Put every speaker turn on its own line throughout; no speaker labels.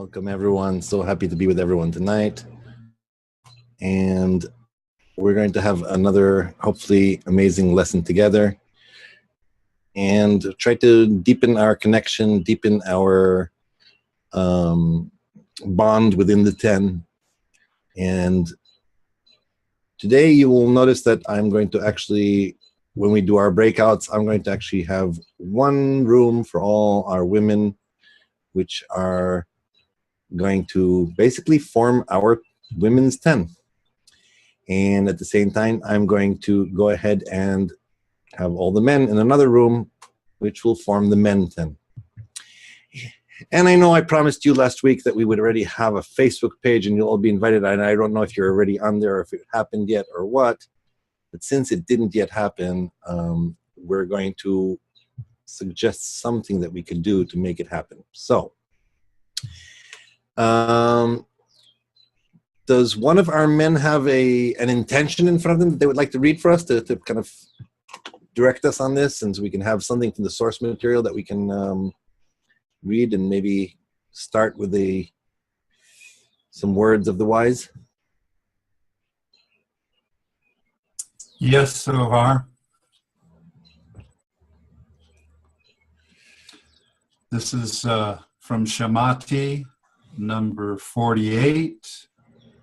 Welcome, everyone. So happy to be with everyone tonight. And we're going to have another, hopefully, amazing lesson together and try to deepen our connection, deepen our bond within the 10. And today you will notice that I'm going to actually, when we do our breakouts, I'm going to actually have one room for all our women, which are going to basically form our women's 10. And at the same time, I'm going to go ahead and have all the men in another room, which will form the men 10. And I know I promised you last week that we would already have a Facebook page and you'll all be invited. And I don't know if you're already on there or if it happened yet or what. But since it didn't yet happen, we're going to suggest something that we could do to make it happen. So, does one of our men have an intention in front of them that they would like to read for us to kind of direct us on this, and so we can have something from the source material that we can read and maybe start with some words of the wise?
Yes, Sohar. This is from Shamati, number 48,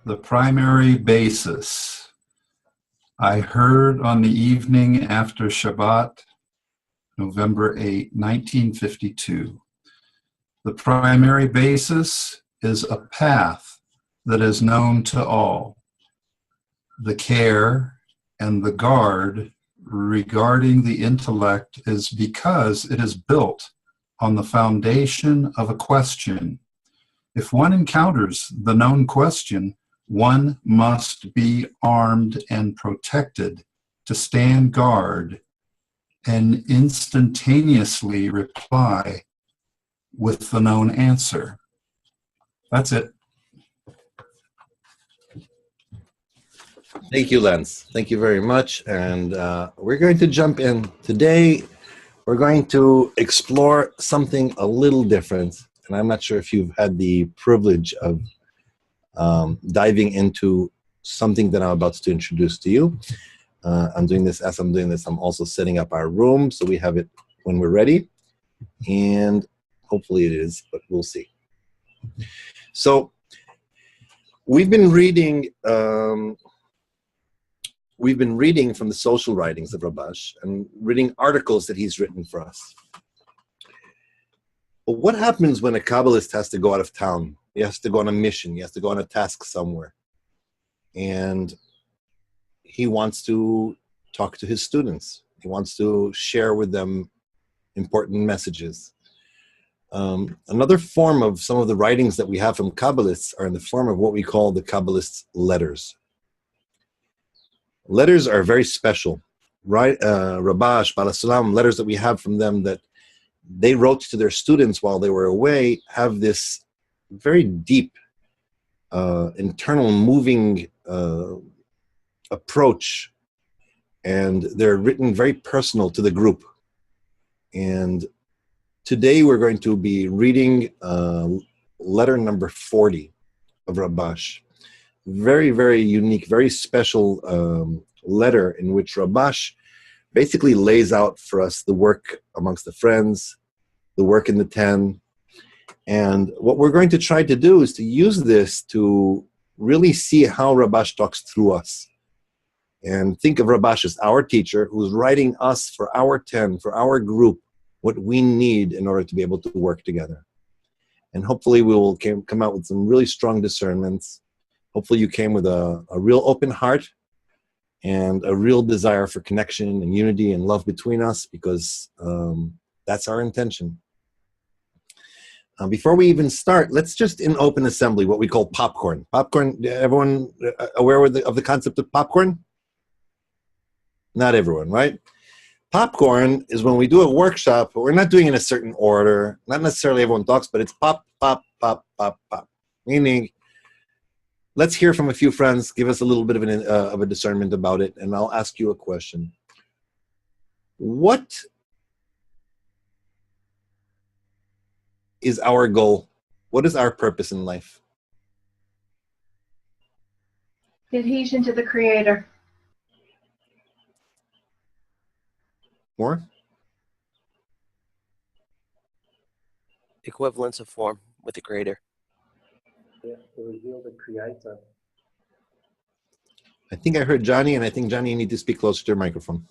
the primary basis. I heard on the evening after Shabbat, November 8, 1952. The primary basis is a path that is known to all. The care and the guard regarding the intellect is because it is built on the foundation of a question. If one encounters the known question, one must be armed and protected to stand guard and instantaneously reply with the known answer. That's it.
Thank you, Lance. Thank you very much. And we're going to jump in. Today, we're going to explore something a little different. And I'm not sure if you've had the privilege of diving into something that I'm about to introduce to you. I'm doing this as I'm doing this. I'm also setting up our room so we have it when we're ready. And hopefully it is, but we'll see. So we've been reading from the social writings of Rabash and reading articles that he's written for us. But what happens when a Kabbalist has to go out of town? He has to go on a mission. He has to go on a task somewhere. And he wants to talk to his students. He wants to share with them important messages. Another form of some of the writings that we have from Kabbalists are in the form of what we call the Kabbalists' letters. Letters are very special. Right? Rabash, Balasalam, letters that we have from them that they wrote to their students while they were away have this very deep, internal moving approach, and they're written very personal to the group. And today we're going to be reading letter number 40 of Rabash. Very, very unique, very special letter in which Rabash basically lays out for us the work amongst the friends, the work in the 10. And what we're going to try to do is to use this to really see how Rabash talks through us. And think of Rabash as our teacher who's writing us for our 10, for our group, what we need in order to be able to work together. And hopefully we will come out with some really strong discernments. Hopefully you came with a real open heart and a real desire for connection and unity and love between us, because that's our intention. Before we even start, let's just in open assembly what we call popcorn. Popcorn, everyone aware of the concept of popcorn? Not everyone, right? Popcorn is when we do a workshop, but we're not doing it in a certain order. Not necessarily everyone talks, but it's pop, pop, pop, pop, pop. Meaning, let's hear from a few friends, give us a little bit of a discernment about it, and I'll ask you a question. What is our goal What is our purpose in life?
Adhesion to the Creator.
More?
Equivalence of form with the Creator.
Yeah, to reveal the Creator.
I think I heard Johnny, and I think, Johnny, you need to speak closer to your microphone.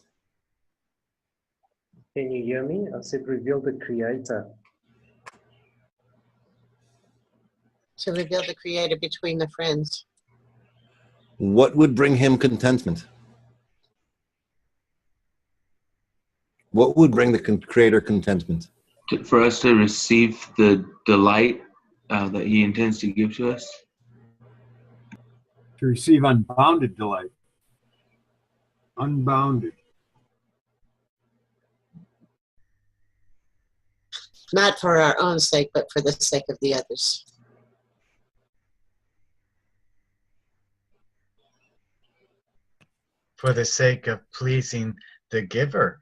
Can you hear me? I said reveal the Creator.
To reveal the Creator between the friends.
What would bring him contentment? What would bring the Creator contentment?
For us to receive the delight that he intends to give to us.
To receive unbounded delight. Unbounded.
Not for our own sake, but for the sake of the others.
For the sake of pleasing the giver.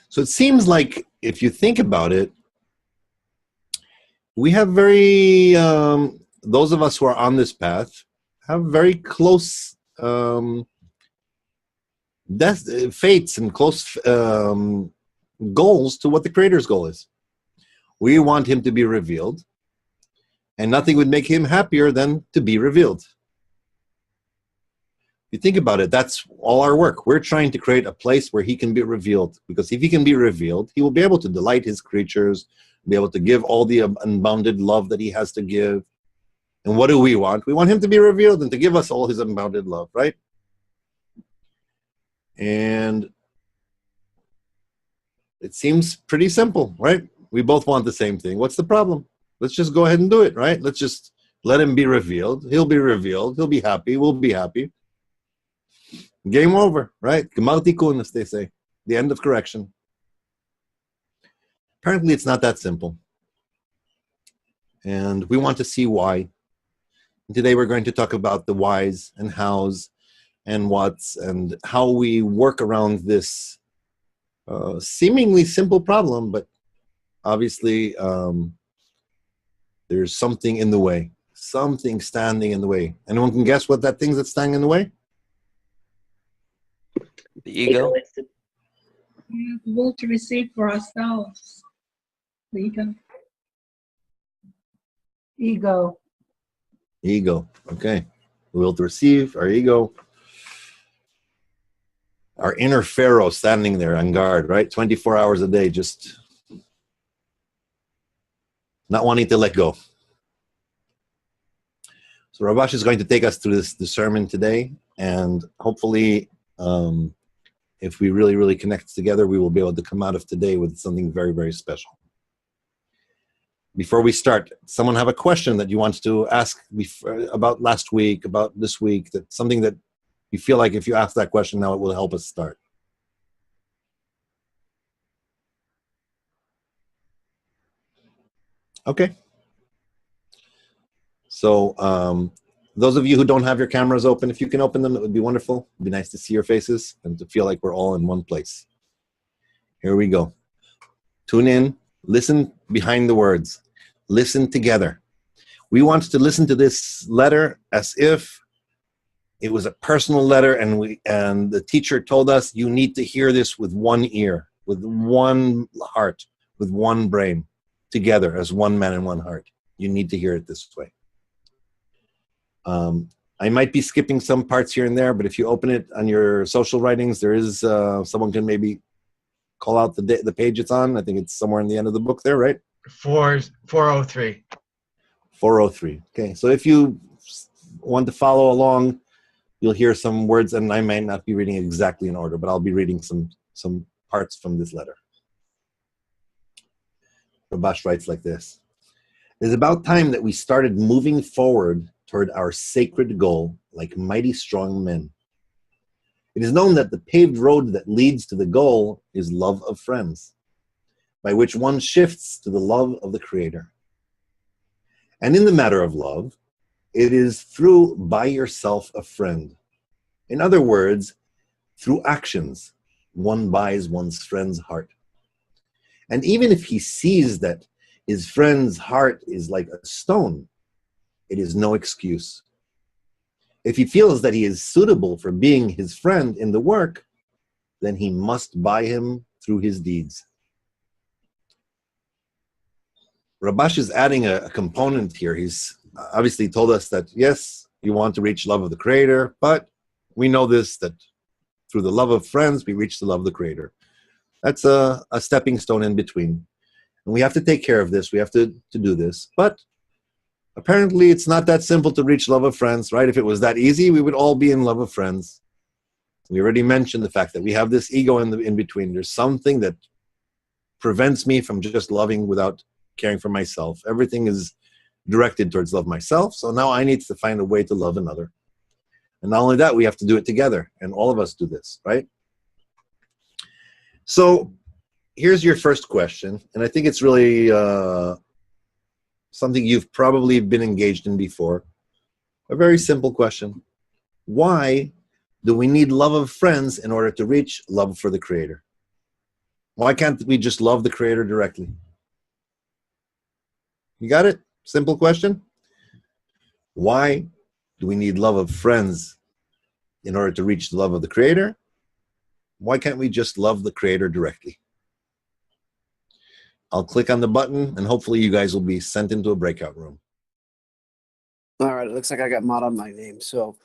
So it seems like, if you think about it, we have very, those of us who are on this path have very close fates and close goals to what the Creator's goal is. We want him to be revealed, and nothing would make him happier than to be revealed. You think about it, that's all our work. We're trying to create a place where he can be revealed, because if he can be revealed, he will be able to delight his creatures, be able to give all the unbounded love that he has to give. And what do we want? We want him to be revealed and to give us all his unbounded love, right? And it seems pretty simple, right? We both want the same thing. What's the problem? Let's just go ahead and do it, right? Let's just let him be revealed. He'll be revealed. He'll be happy. We'll be happy. Game over, right? Gemar tikun, as they say. The end of correction. Apparently, it's not that simple. And we want to see why. And today, we're going to talk about the whys and hows and what's and how we work around this seemingly simple problem, but obviously, there's something in the way. Something standing in the way. Anyone can guess what that thing that's standing in the way?
The ego.
We have the will to receive for ourselves. The ego.
Ego.
Ego. Okay. The will to receive, our ego. Our inner Pharaoh standing there on guard, right? 24 hours a day, just not wanting to let go. So Rabash is going to take us through this sermon today, and hopefully, if we really, really connect together, we will be able to come out of today with something very, very special. Before we start, someone have a question that you want to ask about last week, about this week, that something that you feel like if you ask that question now, it will help us start. Okay. So those of you who don't have your cameras open, if you can open them, it would be wonderful. It'd be nice to see your faces and to feel like we're all in one place. Here we go. Tune in, listen behind the words, listen together. We want to listen to this letter as if it was a personal letter, and the teacher told us you need to hear this with one ear, with one heart, with one brain, together as one man and one heart. You need to hear it this way. I might be skipping some parts here and there, but if you open it on your social writings, there is someone can maybe call out the page it's on. I think it's somewhere in the end of the book there, right?
403.
403. Okay, so if you want to follow along, you'll hear some words, and I might not be reading exactly in order, but I'll be reading some parts from this letter. Rabash writes like this. It is about time that we started moving forward toward our sacred goal like mighty strong men. It is known that the paved road that leads to the goal is love of friends, by which one shifts to the love of the Creator. And in the matter of love, it is through buy yourself a friend. In other words, through actions, one buys one's friend's heart. And even if he sees that his friend's heart is like a stone, it is no excuse. If he feels that he is suitable for being his friend in the work, then he must buy him through his deeds. Rabash is adding a component here. He's obviously told us that, yes, you want to reach love of the Creator, but we know this, that through the love of friends, we reach the love of the Creator. That's a stepping stone in between. And we have to take care of this. We have to do this. But apparently, it's not that simple to reach love of friends, right? If it was that easy, we would all be in love of friends. We already mentioned the fact that we have this ego in between. There's something that prevents me from just loving without caring for myself. Everything is directed towards love myself. So now I need to find a way to love another. And not only that, we have to do it together. And all of us do this, right? So here's your first question. And I think it's really something you've probably been engaged in before. A very simple question. Why do we need love of friends in order to reach love for the Creator? Why can't we just love the Creator directly? You got it? Simple question. Why do we need love of friends in order to reach the love of the Creator? Why can't we just love the Creator directly? I'll click on the button and hopefully you guys will be sent into a breakout room.
All right, it looks like I got mod on my name. So,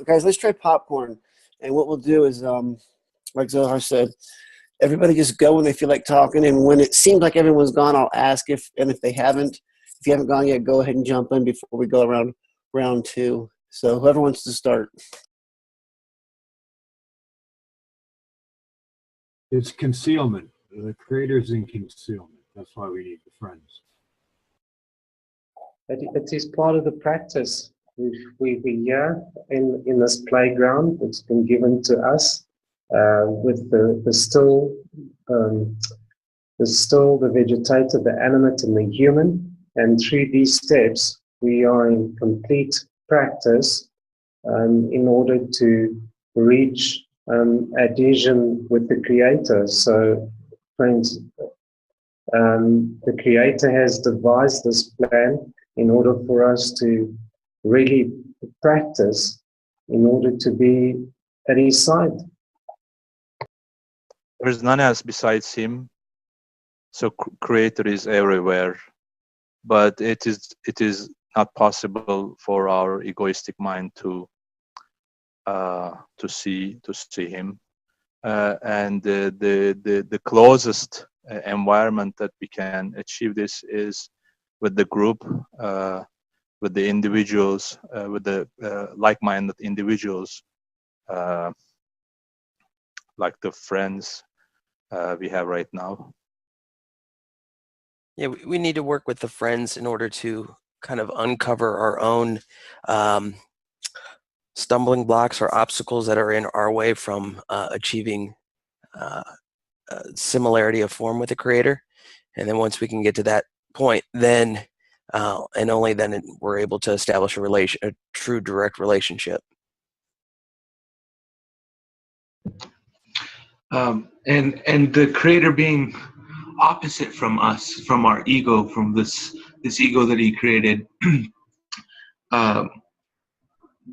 guys, let's try popcorn. And what we'll do is, like Zohar said, everybody just go when they feel like talking. And when it seems like everyone's gone, I'll ask if you haven't gone yet, go ahead and jump in before we go around round two. So whoever wants to start.
It's concealment. The Creator's in concealment. That's why we need the friends.
It is part of the practice. We here in this playground that's been given to us with the still, the vegetative, the animate, and the human. And through these steps, we are in complete practice in order to reach adhesion with the Creator. So, friends, the Creator has devised this plan in order for us to really practice in order to be at His side.
There is none else besides Him. So Creator is everywhere. But it is not possible for our egoistic mind to see Him, and the closest environment that we can achieve this is with the group, with the individuals, with the like-minded individuals, like the friends we have right now.
Yeah, we need to work with the friends in order to kind of uncover our own stumbling blocks or obstacles that are in our way from achieving similarity of form with the Creator. And then once we can get to that point, then and only then we're able to establish a true direct relationship.
And the Creator being opposite from us, from our ego, from this ego that He created,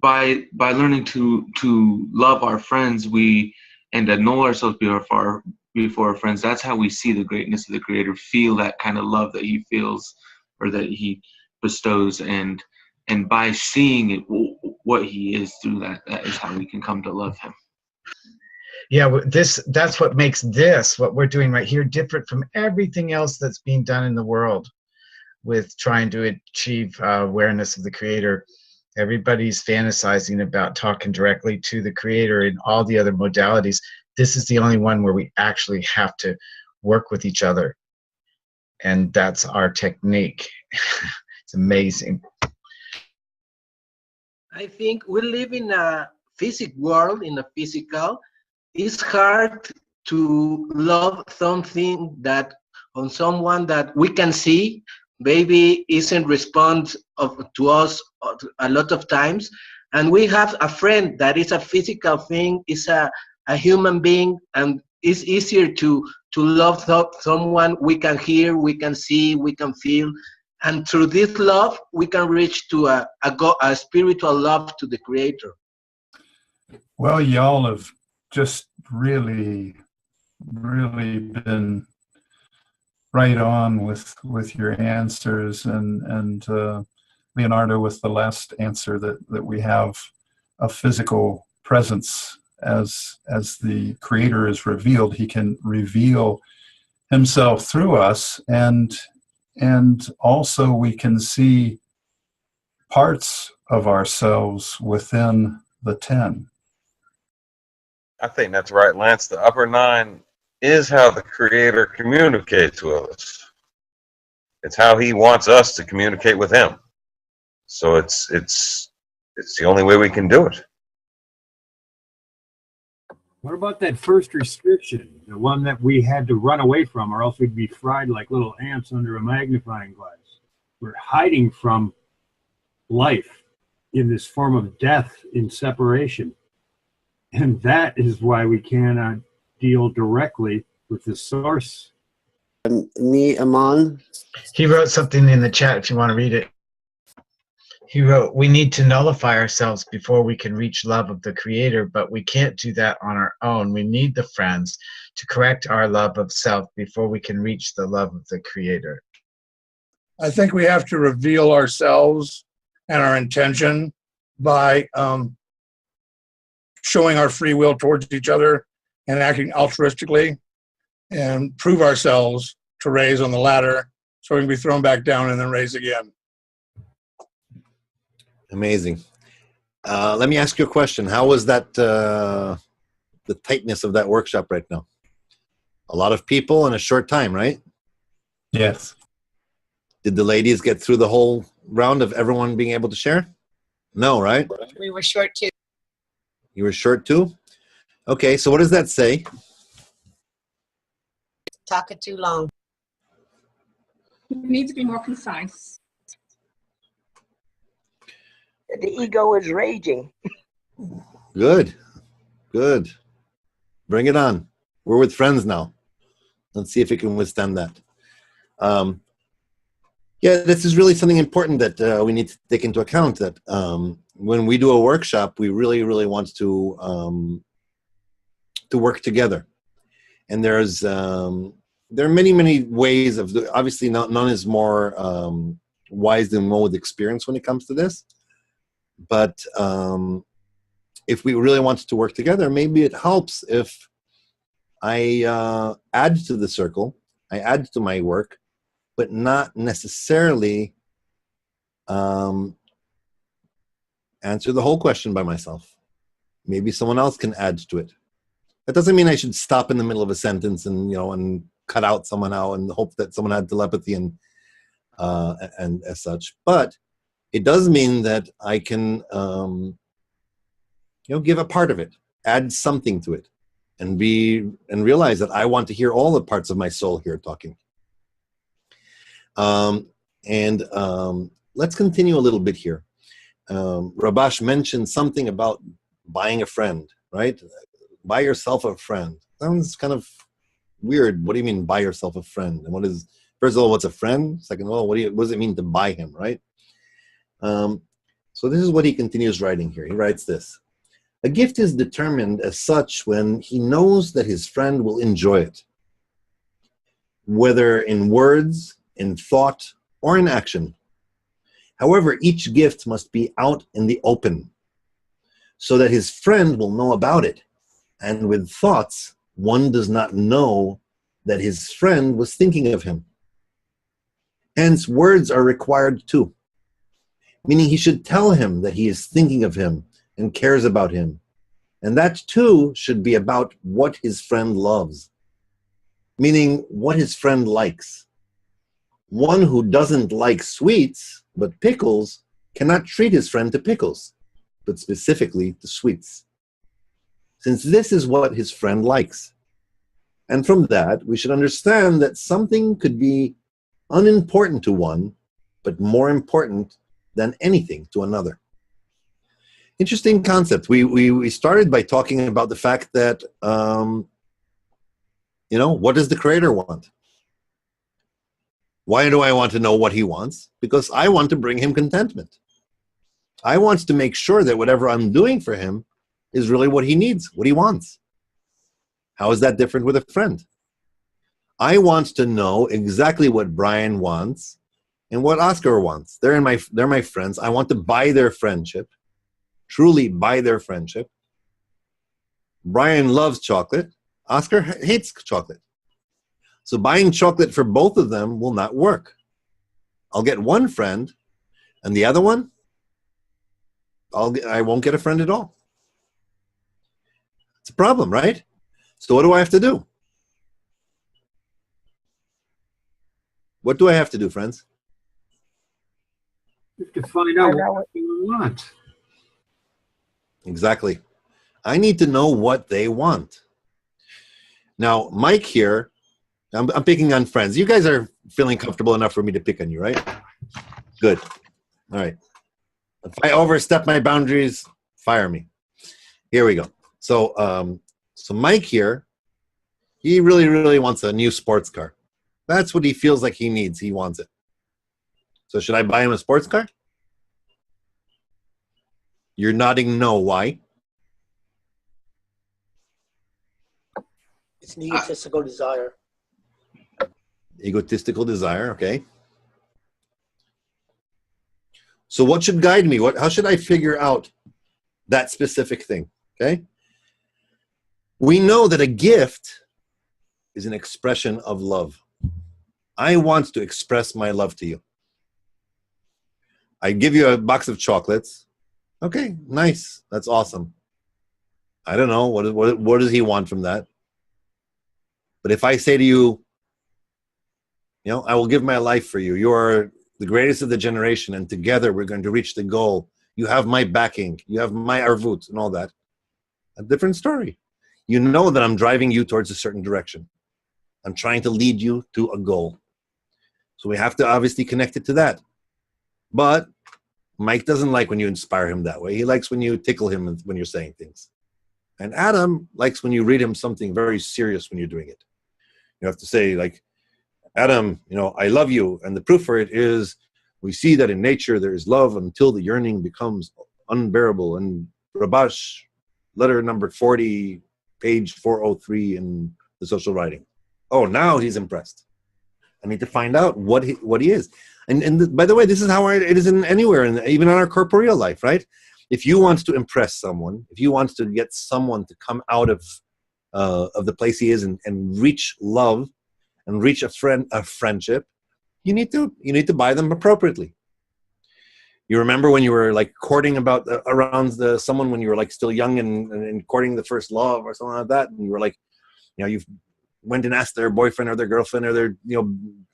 by learning to love our friends, and annul ourselves before our friends. That's how we see the greatness of the Creator, feel that kind of love that He feels or that He bestows, and by seeing it, what He is through that is how we can come to love Him.
Yeah, that's what makes what we're doing right here different from everything else that's being done in the world with trying to achieve awareness of the Creator. Everybody's fantasizing about talking directly to the Creator in all the other modalities. This is the only one where we actually have to work with each other. And that's our technique. It's amazing.
I think we live in a physical world, in a physical. It's hard to love something on someone that we can see, maybe isn't respond to us a lot of times. And we have a friend that is a physical thing, is a human being, and it's easier to love someone we can hear, we can see, we can feel, and through this love we can reach to a spiritual love to the Creator.
Well, y'all have just really been right on with your answers, and Leonardo, with the last answer that we have a physical presence as the Creator is revealed. He can reveal himself through us, and also we can see parts of ourselves within the 10.
I think that's right, Lance. The upper 9 is how the Creator communicates with us. It's how He wants us to communicate with Him. So it's the only way we can do it.
What about that first restriction, the one that we had to run away from, or else we'd be fried like little ants under a magnifying glass? We're hiding from life in this form of death in separation. And that is why we cannot deal directly with the source.
Me, Aman.
He wrote something in the chat if you want to read it. He wrote, we need to nullify ourselves before we can reach love of the Creator, but we can't do that on our own. We need the friends to correct our love of self before we can reach the love of the Creator.
I think we have to reveal ourselves and our intention by showing our free will towards each other and acting altruistically, and prove ourselves to raise on the ladder so we can be thrown back down and then raise again.
Amazing. Let me ask you a question. How was that, the tightness of that workshop right now? A lot of people in a short time, right?
Yes.
Did the ladies get through the whole round of everyone being able to share? No, right?
We were short too.
You were short too? Okay, so what does that say?
Talking too long.
We need to be more concise.
The ego is raging.
Good. Good. Bring it on. We're with friends now. Let's see if we can withstand that. Yeah, this is really something important that we need to take into account, that when we do a workshop, we really, really want to work together. And there are many, many ways of, obviously none is more wise than one with experience when it comes to this. But if we really want to work together, maybe it helps if I add to the circle, I add to my work, but not necessarily answer the whole question by myself. Maybe someone else can add to it. That doesn't mean I should stop in the middle of a sentence and and cut out someone out and hope that someone had telepathy and as such. But it does mean that I can give a part of it, add something to it, and realize that I want to hear all the parts of my soul here talking. Let's continue a little bit here. Rabash mentioned something about buying a friend, right? Buy yourself a friend. Sounds kind of weird. What do you mean buy yourself a friend? And first of all, what's a friend? Second of all, what does it mean to buy him, right? So this is what he continues writing here. He writes this: a gift is determined as such when he knows that his friend will enjoy it, whether in words, in thought, or in action. However, each gift must be out in the open so that his friend will know about it. And with thoughts, one does not know that his friend was thinking of him. Hence, words are required too, meaning he should tell him that he is thinking of him and cares about him. And that too should be about what his friend loves, meaning what his friend likes. One who doesn't like sweets but pickles cannot treat his friend to pickles, but specifically to sweets, since this is what his friend likes. And from that, we should understand that something could be unimportant to one, but more important than anything to another. Interesting concept. We started by talking about the fact that You know, what does the Creator want? Why do I want to know what he wants? Because I want to bring him contentment. I want to make sure that whatever I'm doing for him is really what he needs, what he wants. How is that different with a friend? I want to know exactly what Brian wants and what Oscar wants. They're my friends. I want to buy their friendship, truly buy their friendship. Brian loves chocolate. Oscar hates chocolate. So buying chocolate for both of them will not work. I'll get one friend, and the other one, I won't get a friend at all. It's a problem, right? So what do I have to do? What do I have to do, friends?
You have to find out what you want.
Exactly. I need to know what they want. Now, Mike here, I'm picking on friends. You guys are feeling comfortable enough for me to pick on you, right? Good. All right. If I overstep my boundaries, fire me. Here we go. So, so Mike here, he really, really wants a new sports car. That's what he feels like he needs. He wants it. So should I buy him a sports car? You're nodding no. Why?
It's an egotistical desire.
Egotistical desire, okay. So what should guide me? How should I figure out that specific thing, okay? We know that a gift is an expression of love. I want to express my love to you. I give you a box of chocolates. Okay, nice. That's awesome. I don't know. What does he want from that? But if I say to you, you know, I will give my life for you. You are the greatest of the generation, and together we're going to reach the goal. You have my backing. You have my arvut and all that. A different story. You know that I'm driving you towards a certain direction. I'm trying to lead you to a goal. So we have to obviously connect it to that. But Mike doesn't like when you inspire him that way. He likes when you tickle him when you're saying things. And Adam likes when you read him something very serious when you're doing it. You have to say, like, Adam, you know, I love you. And the proof for it is we see that in nature there is love until the yearning becomes unbearable. And Rabash, letter number 40, page 403 in the social writing. Oh, now he's impressed. I need to find out what he is. And by the way, this is how it is in anywhere, even in our corporeal life, right? If you want to impress someone, if you want to get someone to come out of the place he is and reach love and reach a friendship, you need to buy them appropriately. You remember when you were like courting around someone when you were like still young and courting the first love or something like that, and you were like, you know, you went and asked their boyfriend or their girlfriend or their, you know,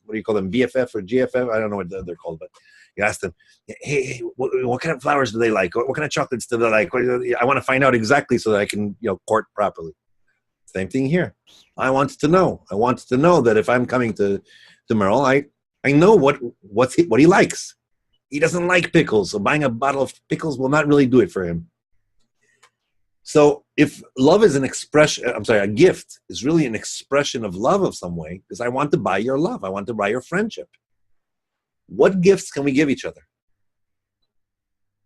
what do you call them, BFF or GFF? I don't know what they're called, but you asked them, hey, what kind of flowers do they like? What kind of chocolates do they like? I want to find out exactly so that I can, you know, court properly. Same thing here. I want to know. I want to know that if I'm coming to Merle, I know what he likes. He doesn't like pickles, so buying a bottle of pickles will not really do it for him. So if love is a gift is really an expression of love of some way, because I want to buy your love. I want to buy your friendship. What gifts can we give each other?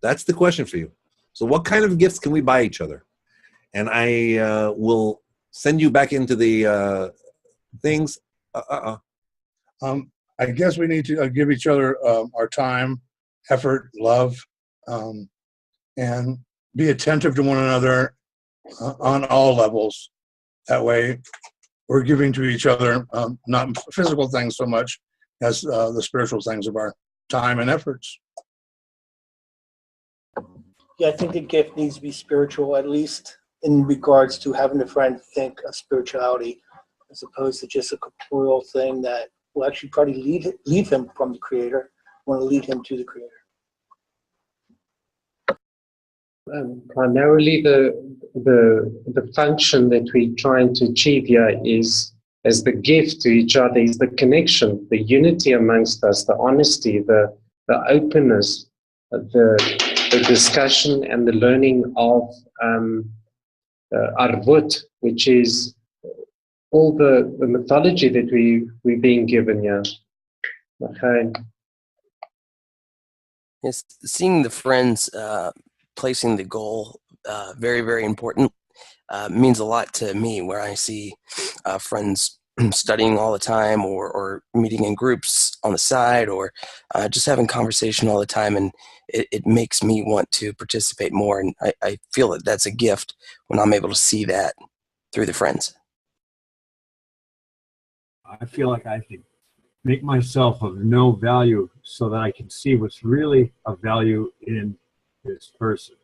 That's the question for you. So what kind of gifts can we buy each other? And I will send you back into the things.
I guess we need to give each other our time, effort, love, and be attentive to one another on all levels. That way we're giving to each other not physical things so much as the spiritual things of our time and efforts.
Yeah, I think the gift needs to be spiritual, at least in regards to having a friend think of spirituality, as opposed to just a corporeal thing that will actually probably leave him from the Creator, want to lead him to the Creator.
Primarily the function that we're trying to achieve here is, as the gift to each other, is the connection, the unity amongst us, the honesty, the openness, the discussion and the learning of arvut, which is all the mythology that we're being given here. Okay.
Yes, seeing the friends placing the goal very, very important. Means a lot to me, where I see friends studying all the time, or meeting in groups on the side, or just having conversation all the time, and it makes me want to participate more, and I feel that that's a gift when I'm able to see that through the friends.
I feel like I can make myself of no value so that I can see what's really of value in this person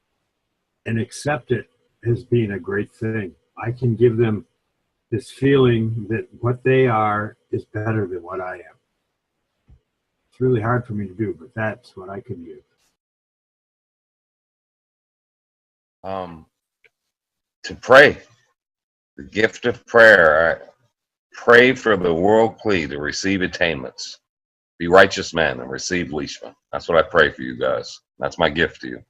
and accept it as being a great thing. I can give them this feeling that what they are is better than what I am. It's really hard for me to do, but that's what I can give.
To pray, the gift of prayer. I pray for the world plea to receive attainments. Be righteous men and receive leishman. That's what I pray for you guys. That's my gift to you.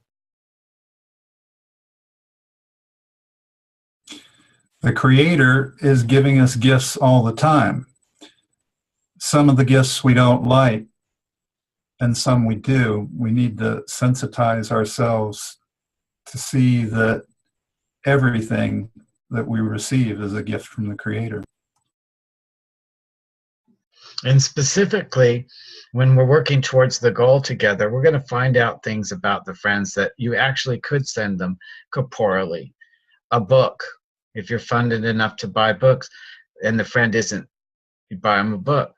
The Creator is giving us gifts all the time. Some of the gifts we don't like, and some we do. We need to sensitize ourselves to see that everything that we receive is a gift from the Creator.
And specifically, when we're working towards the goal together, we're going to find out things about the friends that you actually could send them corporally. A book, if you're funded enough to buy books, and the friend isn't, you buy them a book.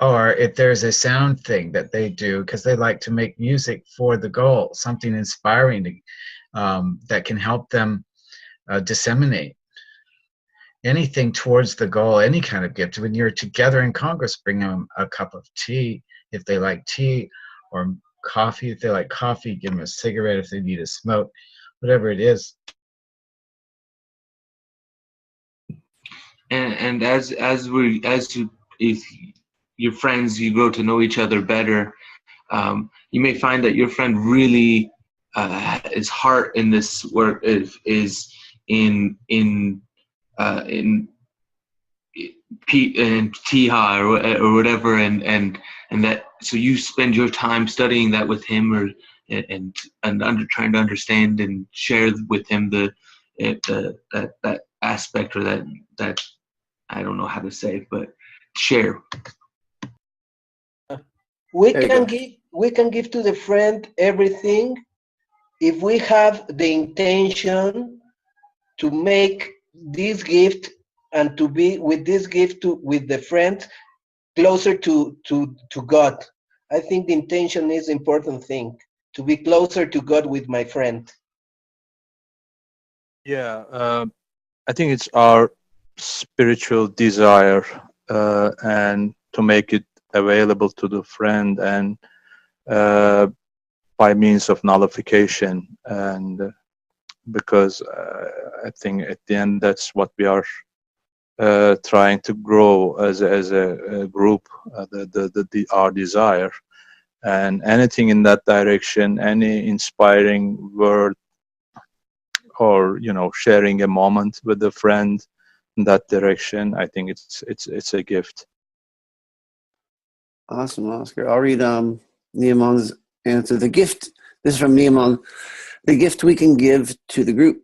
Or if there's a sound thing that they do because they like to make music for the goal, something inspiring that can help them disseminate anything towards the goal, any kind of gift. When you're together in Congress, bring them a cup of tea if they like tea, or coffee if they like coffee, give them a cigarette if they need a smoke, whatever it is.
And if your friends, you grow to know each other better, you may find that your friend really his heart in this work is in Tiha or whatever, and that, so you spend your time studying that with him, or trying to understand and share with him that aspect, or that I don't know how to say, but share.
We can give to the friend everything if we have the intention to make this gift and to be with this gift with the friend closer to God. I think the intention is the important thing, to be closer to God with my friend.
Yeah, I think it's our spiritual desire, and to make it available to the friend, and by means of nullification, and because I think at the end that's what we are trying to grow as a group, our desire, and anything in that direction, any inspiring word, or sharing a moment with a friend in that direction, I think it's a gift.
Awesome, Oscar. I'll read Nehemiah's answer. The gift, this is from Nehemiah, the gift we can give to the group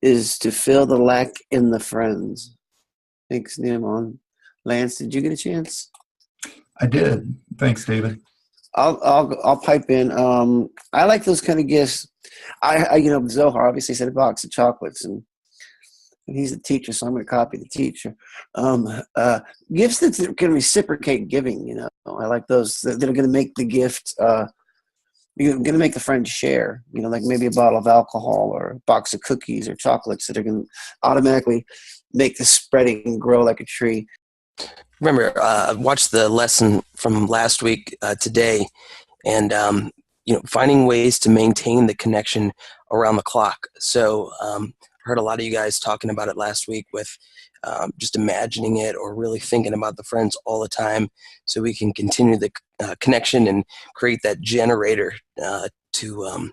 is to fill the lack in the friends. Thanks, Nehemiah. Lance, did you get a chance?
I did. Thanks, David.
I'll pipe in. I like those kind of gifts. I Zohar obviously said a box of chocolates, and he's a teacher, so I'm going to copy the teacher. Gifts that can reciprocate giving. I like those that are going to make the gift. You're going to make the friend share. Like maybe a bottle of alcohol or a box of cookies or chocolates that are going to automatically make the spreading grow like a tree.
Remember, I watched the lesson from last week today, and finding ways to maintain the connection around the clock. So I heard a lot of you guys talking about it last week with just imagining it, or really thinking about the friends all the time, so we can continue the connection and create that generator to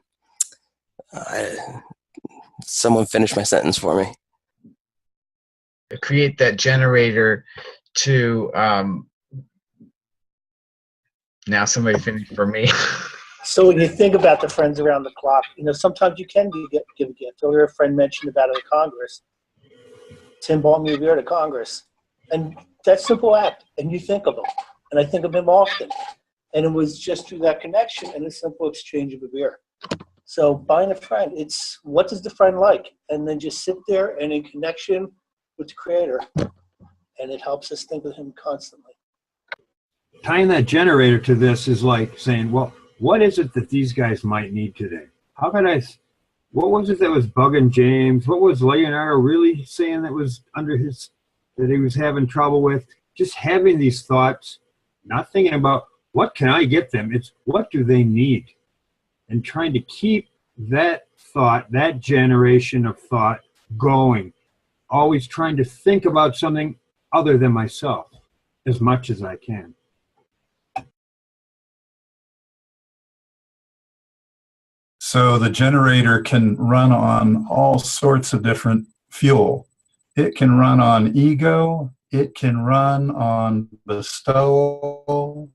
someone finish my sentence for me.
create that generator to now somebody finished for me.
So when you think about the friends around the clock, sometimes you can give a gift. Earlier, a friend mentioned about it at Congress. Tim bought me a beer to Congress. And that simple act, and you think of him. And I think of him often. And it was just through that connection and a simple exchange of a beer. So buying a friend, it's what does the friend like? And then just sit there and in connection with the creator. And it helps us think of him constantly.
Tying that generator to this is like saying, well, what is it that these guys might need today? What was it that was bugging James? What was Leonardo really saying that was that he was having trouble with? Just having these thoughts, not thinking about what can I get them? It's what do they need? And trying to keep that thought, that generation of thought going. Always trying to think about something other than myself as much as I can.
So the generator can run on all sorts of different fuel. It can run on ego. It can run on bestowal.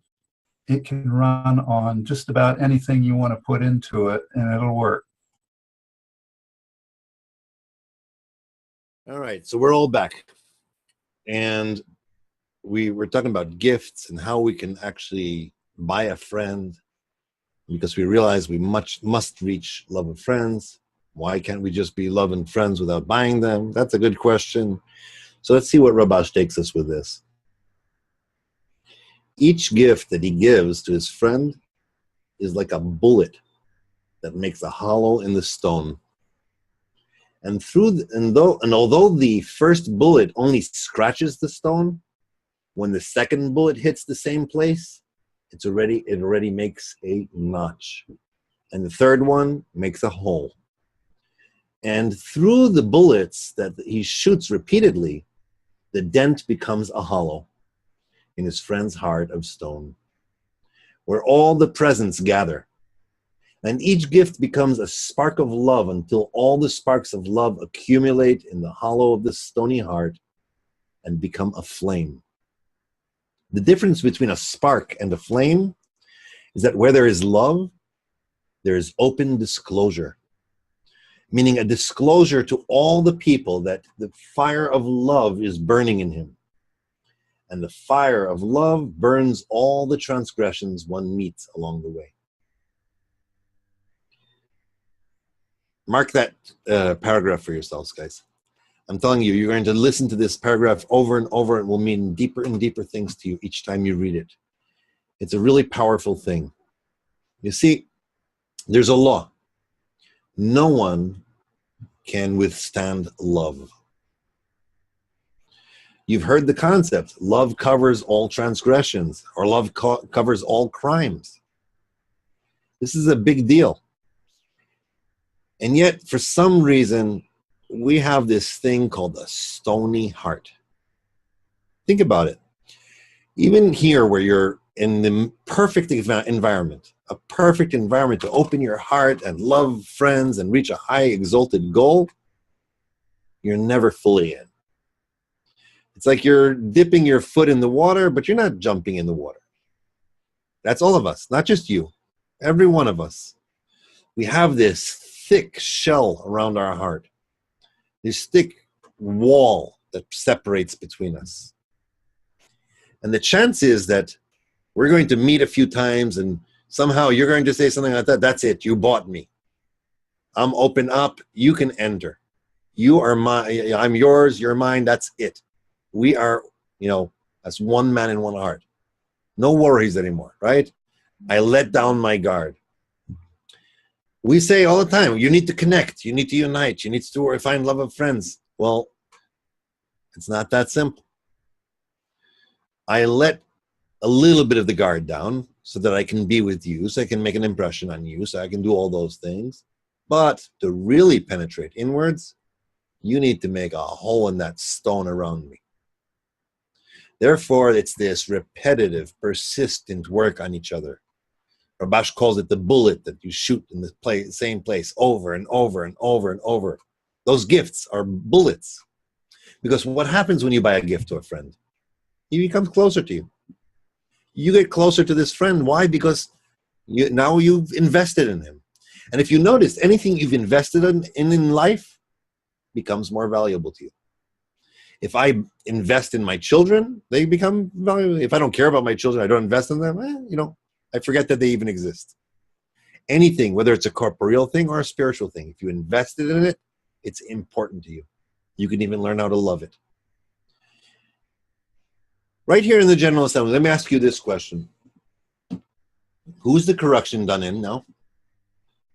It can run on just about anything you want to put into it, and it'll work.
All right, so we're all back. And we were talking about gifts and how we can actually buy a friend, because we realize we must reach love of friends. Why can't we just be loving friends without buying them? That's a good question. So let's see what Rabash takes us with this. Each gift that he gives to his friend is like a bullet that makes a hollow in the stone. And although the first bullet only scratches the stone, when the second bullet hits the same place, it already makes a notch. And the third one makes a hole. And through the bullets that he shoots repeatedly, the dent becomes a hollow in his friend's heart of stone, where all the presents gather. And each gift becomes a spark of love until all the sparks of love accumulate in the hollow of the stony heart and become a flame. The difference between a spark and a flame is that where there is love, there is open disclosure, meaning a disclosure to all the people that the fire of love is burning in him. And the fire of love burns all the transgressions one meets along the way. Mark that paragraph for yourselves, guys. I'm telling you, you're going to listen to this paragraph over and over, and will mean deeper and deeper things to you each time you read it. It's a really powerful thing. You see, there's a law. No one can withstand love. You've heard the concept, love covers all transgressions, or love covers all crimes. This is a big deal. And yet, for some reason, we have this thing called a stony heart. Think about it. Even here, where you're in the perfect environment, a perfect environment to open your heart and love friends and reach a high exalted goal, you're never fully in. It's like you're dipping your foot in the water, but you're not jumping in the water. That's all of us, not just you. Every one of us. We have this thick shell around our heart. This thick wall that separates between us. And the chance is that we're going to meet a few times and somehow you're going to say something like that. That's it. You bought me. I'm open up. You can enter. You are mine. I'm yours. You're mine. That's it. We are, as one man in one heart. No worries anymore, right? I let down my guard. We say all the time, you need to connect. You need to unite. You need to find love of friends. Well, it's not that simple. I let a little bit of the guard down so that I can be with you, so I can make an impression on you, so I can do all those things. But to really penetrate inwards, you need to make a hole in that stone around me. Therefore, it's this repetitive, persistent work on each other. Rabash calls it the bullet that you shoot in the same place over and over and over and over. Those gifts are bullets. Because what happens when you buy a gift to a friend? He becomes closer to you. You get closer to this friend. Why? Because now you've invested in him. And if you notice, anything you've invested in life becomes more valuable to you. If I invest in my children, they become valuable. If I don't care about my children, I don't invest in them, I forget that they even exist. Anything, whether it's a corporeal thing or a spiritual thing, if you invested in it, it's important to you. You can even learn how to love it. Right here in the General Assembly, let me ask you this question. Who's the correction done in now?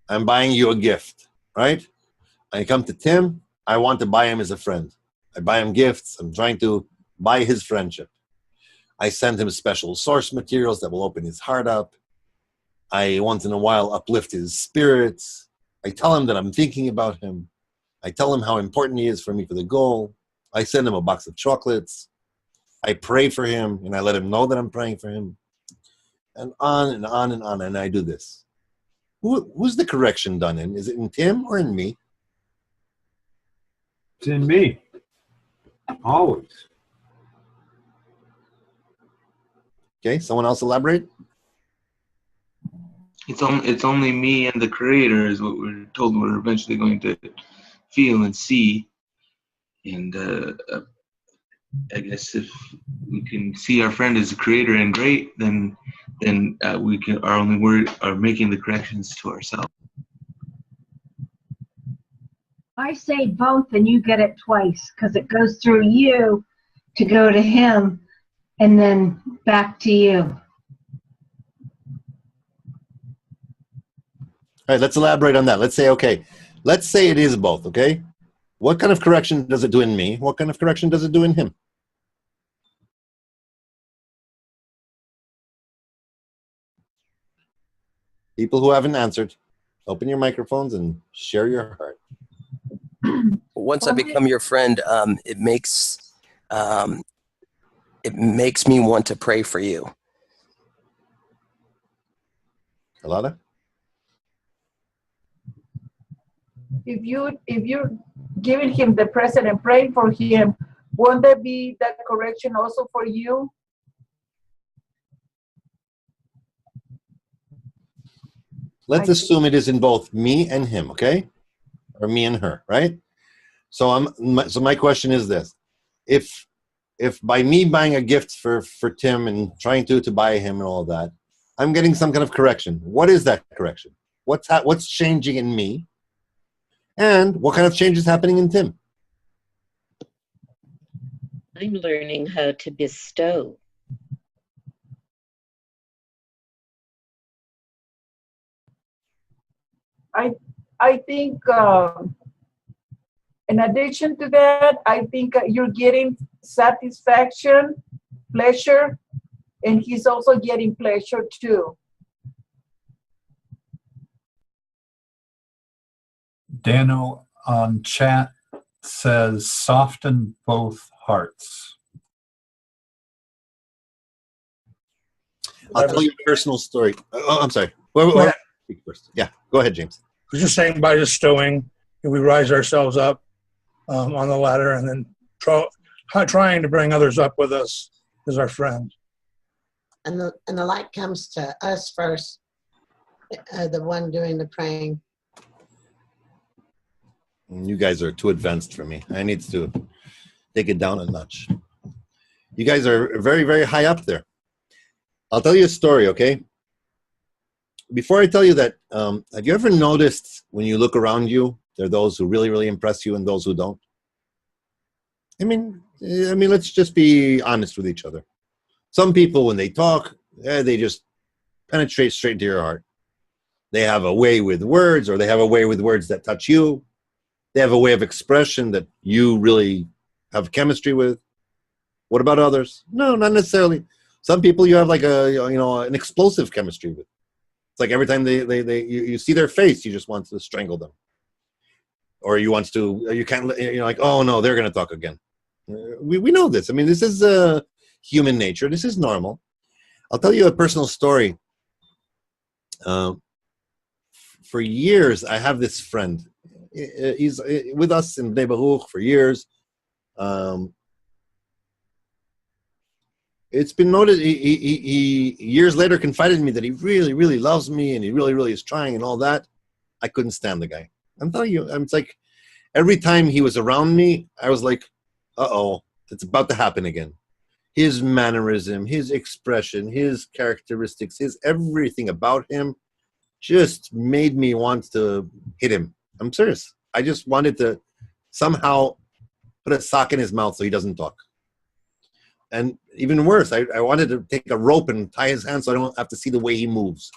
I'm buying you a gift, right? I come to Tim. I want to buy him as a friend. I buy him gifts. I'm trying to buy his friendship. I send him special source materials that will open his heart up. I once in a while uplift his spirits. I tell him that I'm thinking about him. I tell him how important he is for me for the goal. I send him a box of chocolates. I pray for him, and I let him know that I'm praying for him. And on and on and on, and I do this. Who's the correction done in? Is it in Tim or in me?
It's in me. Always.
Okay, someone else elaborate?
It's only me and the Creator is what we're told we're eventually going to feel and see. And I guess if we can see our friend as a Creator and great, then we are making the corrections to ourselves.
I say both and you get it twice because it goes through you to go to him and then back to you.
All right, let's elaborate on that. Let's say it is both, okay? What kind of correction does it do in me? What kind of correction does it do in him? People who haven't answered, open your microphones and share your heart.
Once I become your friend, it makes me want to pray for you.
Alana?
If you're giving him the present and praying for him, won't there be that correction also for you?
Let's assume it is in both me and him, okay? Or me and her, right? So my question is this. If by me buying a gift for Tim and trying to buy him and all that, I'm getting some kind of correction. What is that correction? What's changing in me? And what kind of change is happening in Tim?
I'm learning how to bestow.
I think in addition to that, I think you're getting satisfaction, pleasure, and he's also getting pleasure too.
Dano on chat says, soften both hearts.
I'll tell you a personal story. Oh, I'm sorry. Speak first. Yeah, go ahead, James.
I was just saying by just stowing, we rise ourselves up on the ladder and then trying to bring others up with us as our friend.
And the light comes to us first, the one doing the praying.
You guys are too advanced for me. I need to take it down a notch. You guys are very, very high up there. I'll tell you a story, okay? Before I tell you that, have you ever noticed when you look around you, there are those who really, really impress you and those who don't? I mean, let's just be honest with each other. Some people, when they talk, they just penetrate straight into your heart. They have a way with words, or they have a way with words that touch you. They have a way of expression that you really have chemistry with. What about others? No, not necessarily. Some people you have like an explosive chemistry with. It's like every time you see their face, you just want to strangle them, or you can't. You're like, oh no, they're going to talk again. We know this. I mean, this is human nature. This is normal. I'll tell you a personal story. For years, I have this friend. He's with us in Bnei Baruch for years. It's been noted. He years later confided in me that he really, really loves me, and he really, really is trying, and all that. I couldn't stand the guy. I'm telling you, it's like every time he was around me, I was like, "Uh-oh, it's about to happen again." His mannerism, his expression, his characteristics, his everything about him just made me want to hit him. I'm serious. I just wanted to somehow put a sock in his mouth so he doesn't talk. And even worse, I wanted to take a rope and tie his hands so I don't have to see the way he moves.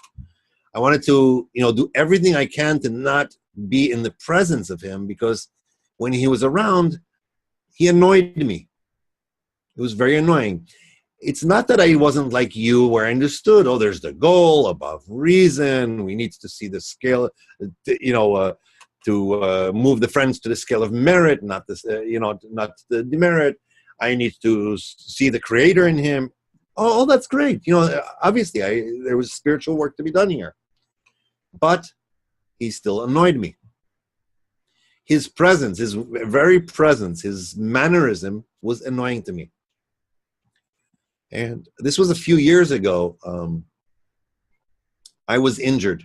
I wanted to, do everything I can to not be in the presence of him, because when he was around, he annoyed me. It was very annoying. It's not that I wasn't like you, where I understood, there's the goal above reason. We need to see the scale, to move the friends to the scale of merit, not this, not the demerit. I need to see the creator in him. Oh, that's great. Obviously there was spiritual work to be done here. But he still annoyed me. His presence, his very presence, his mannerism was annoying to me. And this was a few years ago. I was injured.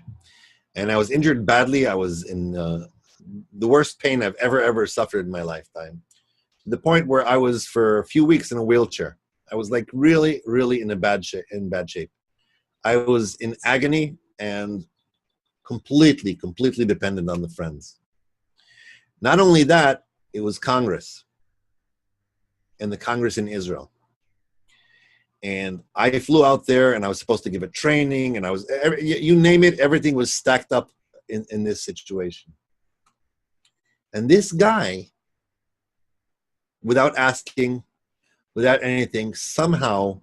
And I was injured badly. I was in the worst pain I've ever suffered in my lifetime. To the point where I was for a few weeks in a wheelchair. I was like really, really in bad shape. I was in agony and completely dependent on the friends. Not only that, it was Congress, and the Congress in Israel. And I flew out there, and I was supposed to give a training, and you name it, everything was stacked up in this situation. And this guy, without asking, without anything, somehow,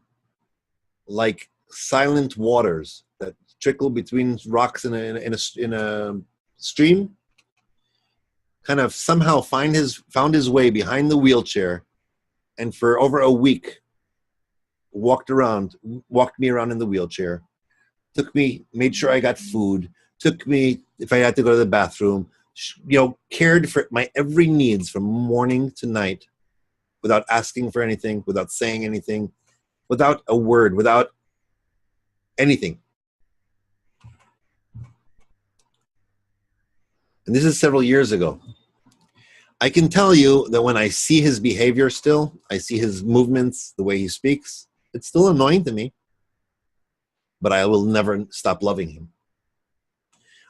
like silent waters that trickle between rocks in a stream, kind of somehow found his way behind the wheelchair, and for over a week walked me around in the wheelchair, made sure I got food, took me if I had to go to the bathroom, cared for my every needs from morning to night, without asking for anything, without saying anything, without a word, without anything. And this is several years ago. I can tell you that when I see his behavior still, I see his movements, the way he speaks, it's still annoying to me, but I will never stop loving him.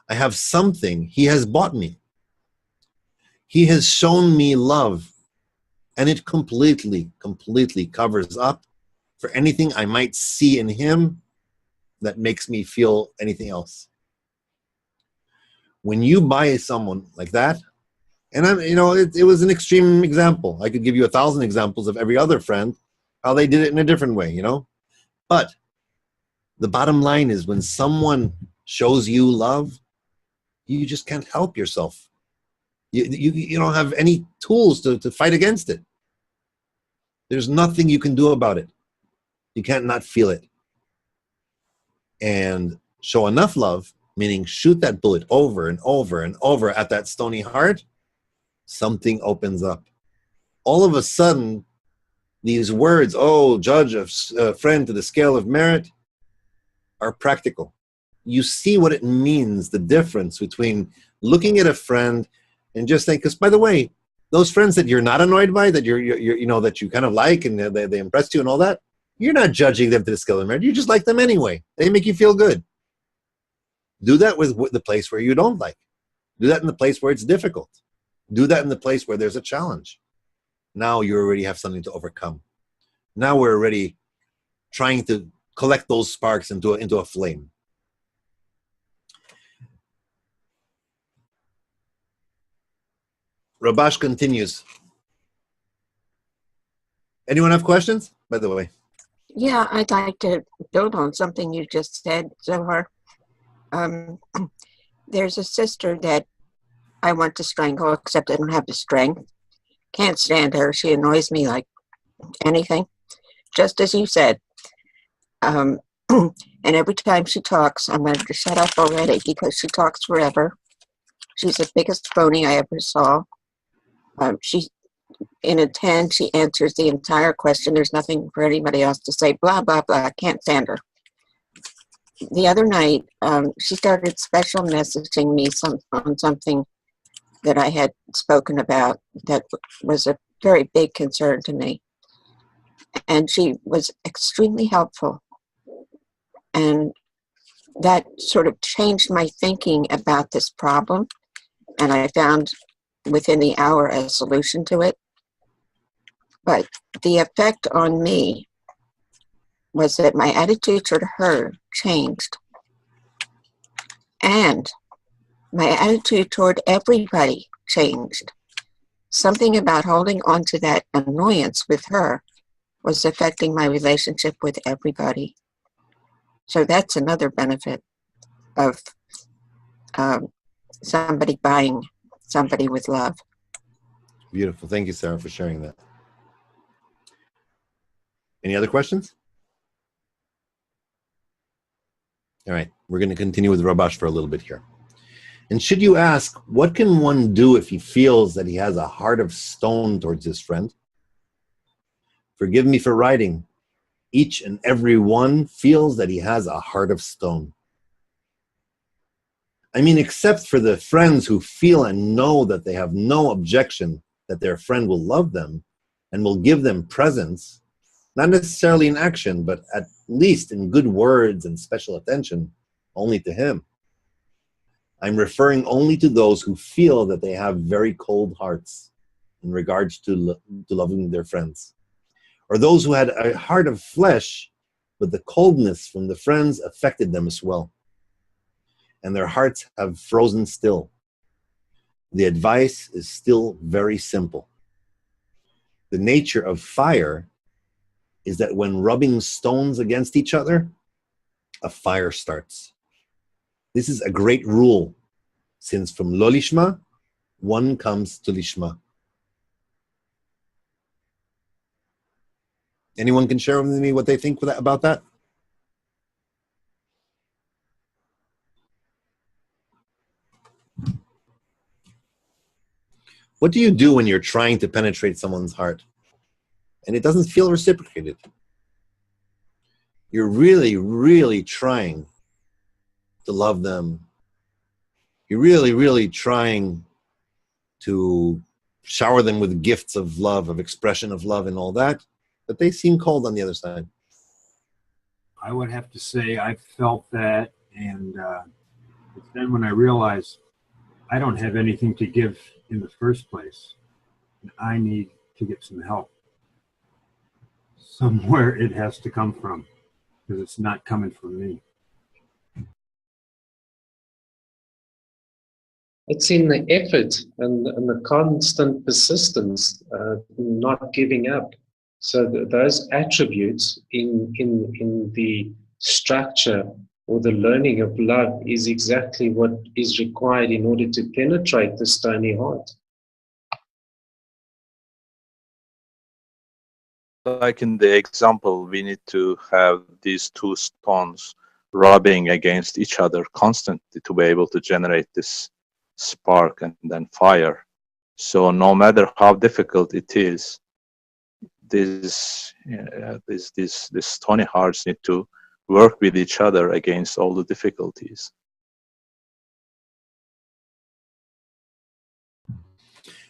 I have something he has bought me. He has shown me love, and it completely covers up for anything I might see in him that makes me feel anything else. When you buy someone like that, and it was an extreme example. I could give you 1,000 examples of every other friend, how they did it in a different way, But the bottom line is, when someone shows you love, you just can't help yourself. You don't have any tools to fight against it. There's nothing you can do about it. You can't not feel it. And show enough love, meaning shoot that bullet over and over and over at that stony heart, something opens up. All of a sudden, these words, judge a friend to the scale of merit, are practical. You see what it means, the difference between looking at a friend and just think, because by the way, those friends that you're not annoyed by, that that you kind of like and they impressed you and all that, you're not judging them to the scale of merit. You just like them anyway. They make you feel good. Do that with the place where you don't like. Do that in the place where it's difficult. Do that in the place where there's a challenge. Now you already have something to overcome. Now we're already trying to collect those sparks into a flame. Rabash continues. Anyone have questions, by the way?
Yeah, I'd like to build on something you just said, Zohar. There's a sister that I want to strangle, except I don't have the strength. Can't stand her. She annoys me like anything. Just as you said. And every time she talks, I'm going to shut up already because she talks forever. She's the biggest phony I ever saw. She in a 10, she answers the entire question. There's nothing for anybody else to say, blah, blah, blah. Can't stand her. The other night, she started special messaging me on something that I had spoken about that was a very big concern to me. And she was extremely helpful. And that sort of changed my thinking about this problem. And I found within the hour a solution to it. But the effect on me was that my attitude toward her changed. And my attitude toward everybody changed. Something about holding on to that annoyance with her was affecting my relationship with everybody. So that's another benefit of somebody buying somebody with love.
Beautiful. Thank you, Sarah, for sharing that. Any other questions? All right, we're going to continue with Rabash for a little bit here. And should you ask, what can one do if he feels that he has a heart of stone towards his friend? Forgive me for writing. Each and every one feels that he has a heart of stone. I mean, except for the friends who feel and know that they have no objection that their friend will love them and will give them presents, not necessarily in action, but at least in good words and special attention, only to him. I'm referring only to those who feel that they have very cold hearts in regards to loving their friends, or those who had a heart of flesh, but the coldness from the friends affected them as well, and their hearts have frozen still. The advice is still very simple. The nature of fire is that when rubbing stones against each other, a fire starts. This is a great rule, since from lo lishma, one comes to lishma. Anyone can share with me what they think about that? What do you do when you're trying to penetrate someone's heart and it doesn't feel reciprocated? You're really, really trying to love them. You're really, really trying to shower them with gifts of love, of expression of love and all that, but they seem cold on the other side.
I would have to say I felt that, and it's then when I realized I don't have anything to give in the first place, and I need to get some help. Somewhere it has to come from, because it's not coming from me.
It's in the effort and the constant persistence, not giving up. So those attributes in the structure or the learning of love is exactly what is required in order to penetrate the stony heart.
Like in the example, we need to have these two stones rubbing against each other constantly to be able to generate this spark and then fire. So no matter how difficult it is, these stony hearts need to work with each other against all the difficulties.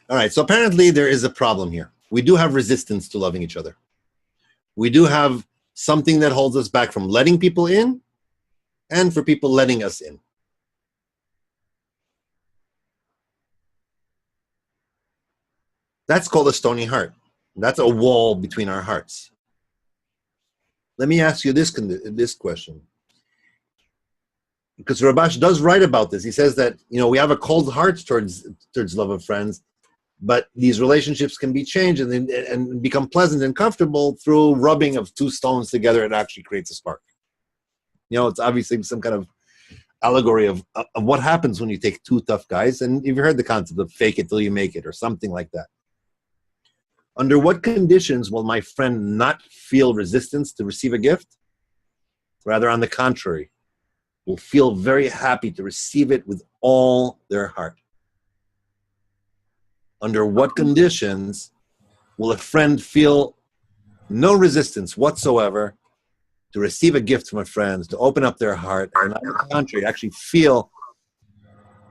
All right, so apparently there is a problem here. We do have resistance to loving each other. We do have something that holds us back from letting people in and for people letting us in. That's called a stony heart. That's a wall between our hearts. Let me ask you this question. Because Rabash does write about this. He says that, we have a cold heart towards love of friends, but these relationships can be changed and become pleasant and comfortable through rubbing of two stones together. It actually creates a spark. It's obviously some kind of allegory of what happens when you take two tough guys. And you've heard the concept of fake it till you make it or something like that. Under what conditions will my friend not feel resistance to receive a gift? Rather, on the contrary, will feel very happy to receive it with all their heart. Under what conditions will a friend feel no resistance whatsoever to receive a gift from a friend, to open up their heart, and on the contrary, actually feel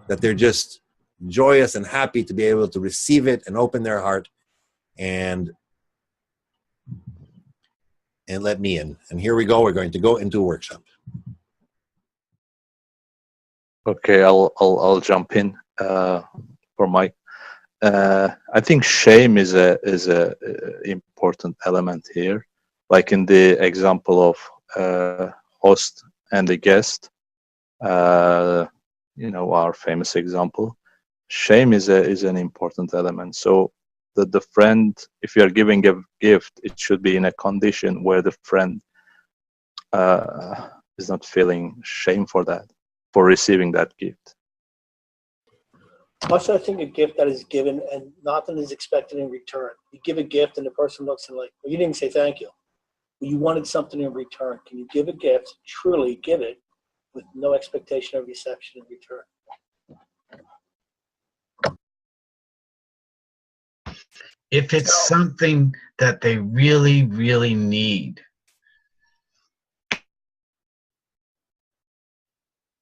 that they're just joyous and happy to be able to receive it and open their heart and let me in. And here we go. We're going to go into a workshop.
Okay, I'll jump in for Mike. I think shame is a important element here. Like in the example of host and the guest, our famous example, shame is an important element. So the friend, if you are giving a gift, it should be in a condition where the friend is not feeling shame for receiving that gift.
Also, I think a gift that is given and nothing is expected in return. You give a gift and the person looks and like, well, you didn't say thank you. Well, you wanted something in return. Can you give a gift, truly give it, with no expectation of reception in return?
If it's something that they really, really need.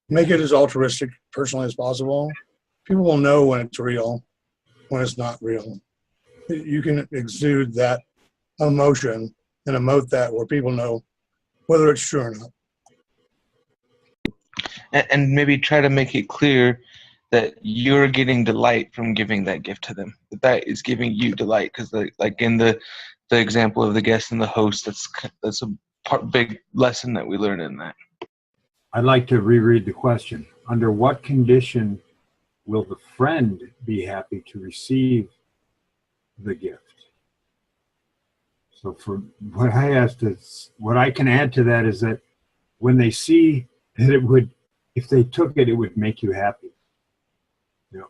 Make it as altruistic, personally as possible. People will know when it's real, when it's not real. You can exude that emotion and emote that where people know whether it's true or not.
And maybe try to make it clear that you're getting delight from giving that gift to them. That is giving you delight, because like in the example of the guest and the host, that's a big lesson that we learn in that.
I'd like to reread the question. Under what condition will the friend be happy to receive the gift? So for what I asked is, what I can add to that is that when they see that it would, if they took it, it would make you happy.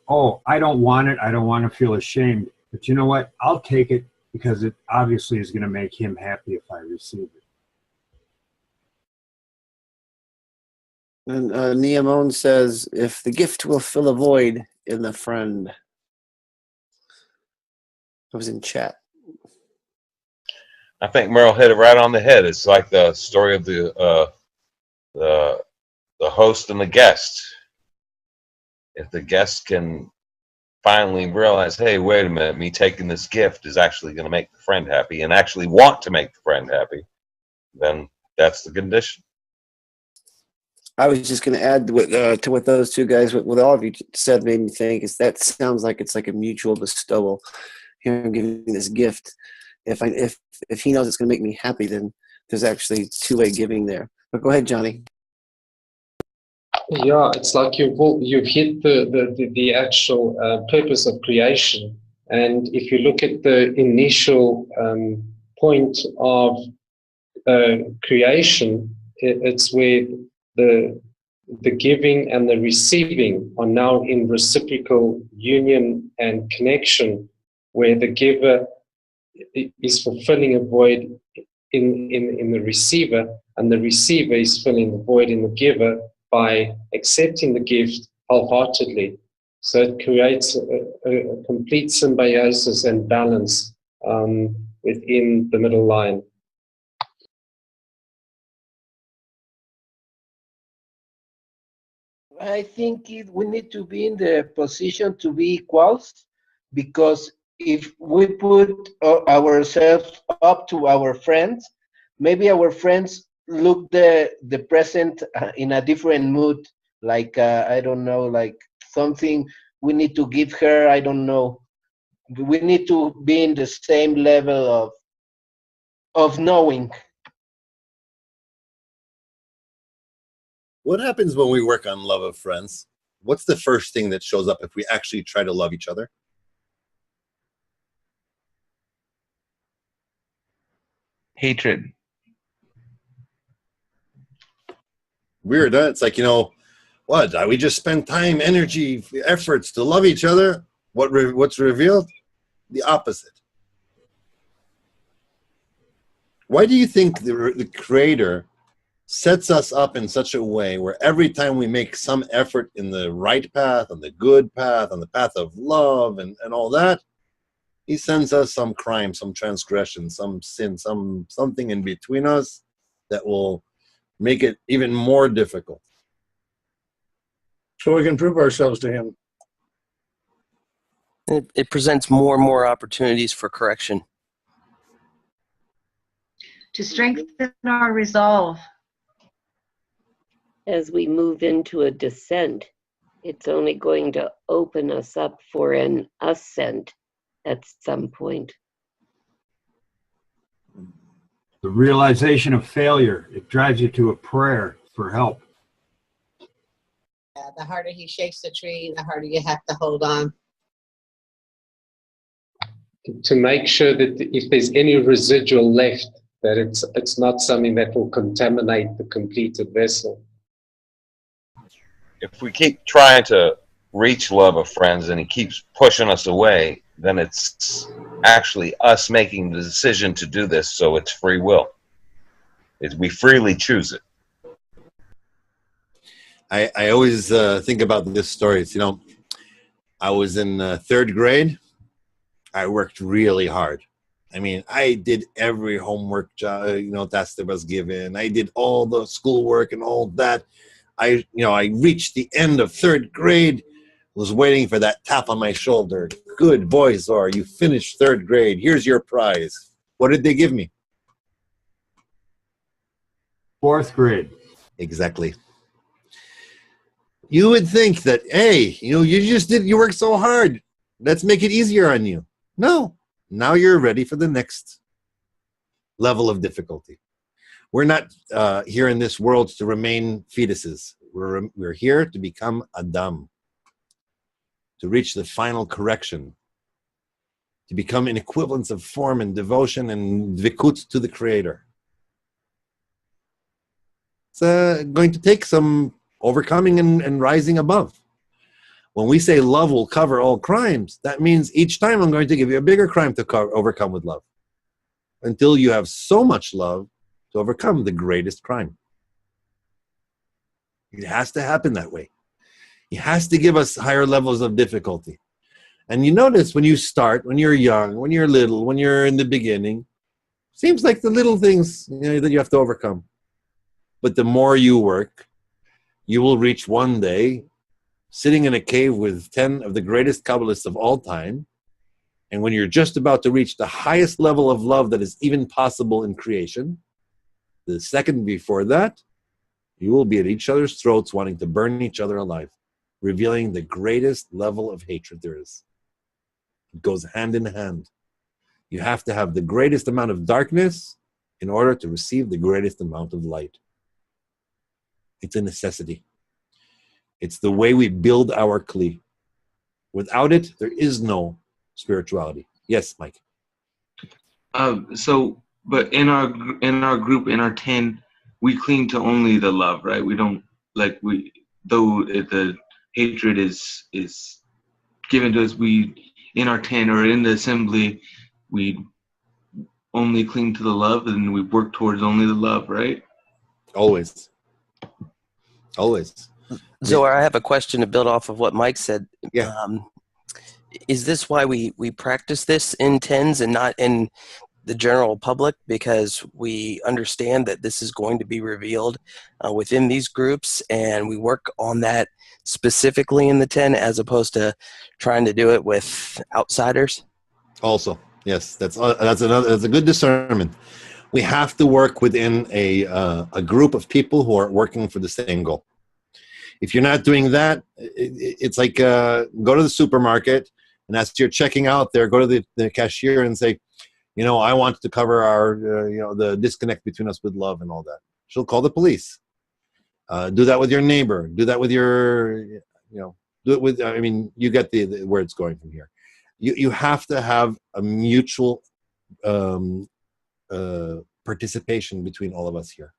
Oh, I don't want it. I don't want to feel ashamed. But you know what? I'll take it because it obviously is going to make him happy if I receive it.
And Neamon says, if the gift will fill a void in the friend. I was in chat.
I think Merle hit it right on the head. It's like the story of the host and the guest. If the guest can finally realize, hey, wait a minute, me taking this gift is actually going to make the friend happy and actually want to make the friend happy, then that's the condition.
I was just going to add to what those two guys, what all of you said, made me think is that sounds like it's like a mutual bestowal. Here I'm giving this gift. If he knows it's going to make me happy, then there's actually two-way giving there. But go ahead, Johnny.
Yeah, it's like you've hit the actual purpose of creation. And if you look at the initial point of creation, it's where the giving and the receiving are now in reciprocal union and connection, where the giver is fulfilling a void in the receiver, and the receiver is filling the void in the giver by accepting the gift wholeheartedly. So it creates a complete symbiosis and balance within the middle line.
I think we need to be in the position to be equals, because if we put ourselves up to our friends, maybe our friends look the present in a different mood, like I don't know, like something we need to give her, I don't know. We need to be in the same level of knowing.
What happens when we work on love of friends? What's the first thing that shows up if we actually try to love each other?
Hatred.
Weird, huh? It's like, what? We just spend time, energy, efforts to love each other. What's revealed? The opposite. Why do you think the Creator sets us up in such a way where every time we make some effort in the right path, on the good path, on the path of love and all that, He sends us some crime, some transgression, some sin, something in between us that will make it even more difficult.
So we can prove ourselves to him.
It presents more and more opportunities for correction.
To strengthen our resolve.
As we move into a descent, it's only going to open us up for an ascent at some point.
The realization of failure, it drives you to a prayer for help.
The harder he shakes the tree, the harder you have to hold on.
To make sure that if there's any residual left, that it's not something that will contaminate the completed vessel.
If we keep trying to reach love of friends and he keeps pushing us away, then it's actually us making the decision to do this, so it's free will. We freely choose it.
I always think about this story. It's, I was in third grade. I worked really hard. I mean, I did every homework job, task that was given. I did all the schoolwork and all that. I reached the end of third grade, was waiting for that tap on my shoulder. Good boy, Zor, you finished third grade. Here's your prize. What did they give me?
Fourth grade.
Exactly. You would think that, hey, you worked so hard. Let's make it easier on you. No, now you're ready for the next level of difficulty. We're not here in this world to remain fetuses. We're here to become Adam, to reach the final correction, to become an equivalence of form and devotion and dvikut to the Creator. It's going to take some overcoming and rising above. When we say love will cover all crimes, that means each time I'm going to give you a bigger crime to overcome with love, until you have so much love to overcome the greatest crime. It has to happen that way. He has to give us higher levels of difficulty. And you notice when you start, when you're young, when you're little, when you're in the beginning, seems like the little things that you have to overcome. But the more you work, you will reach one day sitting in a cave with 10 of the greatest Kabbalists of all time. And when you're just about to reach the highest level of love that is even possible in creation, the second before that, you will be at each other's throats wanting to burn each other alive, revealing the greatest level of hatred there is. It goes hand in hand. You have to have the greatest amount of darkness in order to receive the greatest amount of light. It's a necessity. It's the way we build our kli. Without it, there is no spirituality. Yes, Mike.
But in our group, in our 10, we cling to only the love, right? We don't though the hatred is given to us. We in our 10 or in the assembly, we only cling to the love, and we work towards only the love, right?
Always.
Zohar, I have a question to build off of what Mike said.
Yeah.
Is this why we practice this in tens and not in the general public? Because we understand that this is going to be revealed within these groups, and we work on that specifically in the 10 as opposed to trying to do it with outsiders?
Also, yes, that's a good discernment. We have to work within a group of people who are working for the same goal. If you're not doing that, it's like go to the supermarket, and as you're checking out there, go to the cashier and say, I want to cover our, the disconnect between us with love and all that. She'll call the police. Do that with your neighbor. Do that with your, do it with, you get where it's going from here. You have to have a mutual participation between all of us here.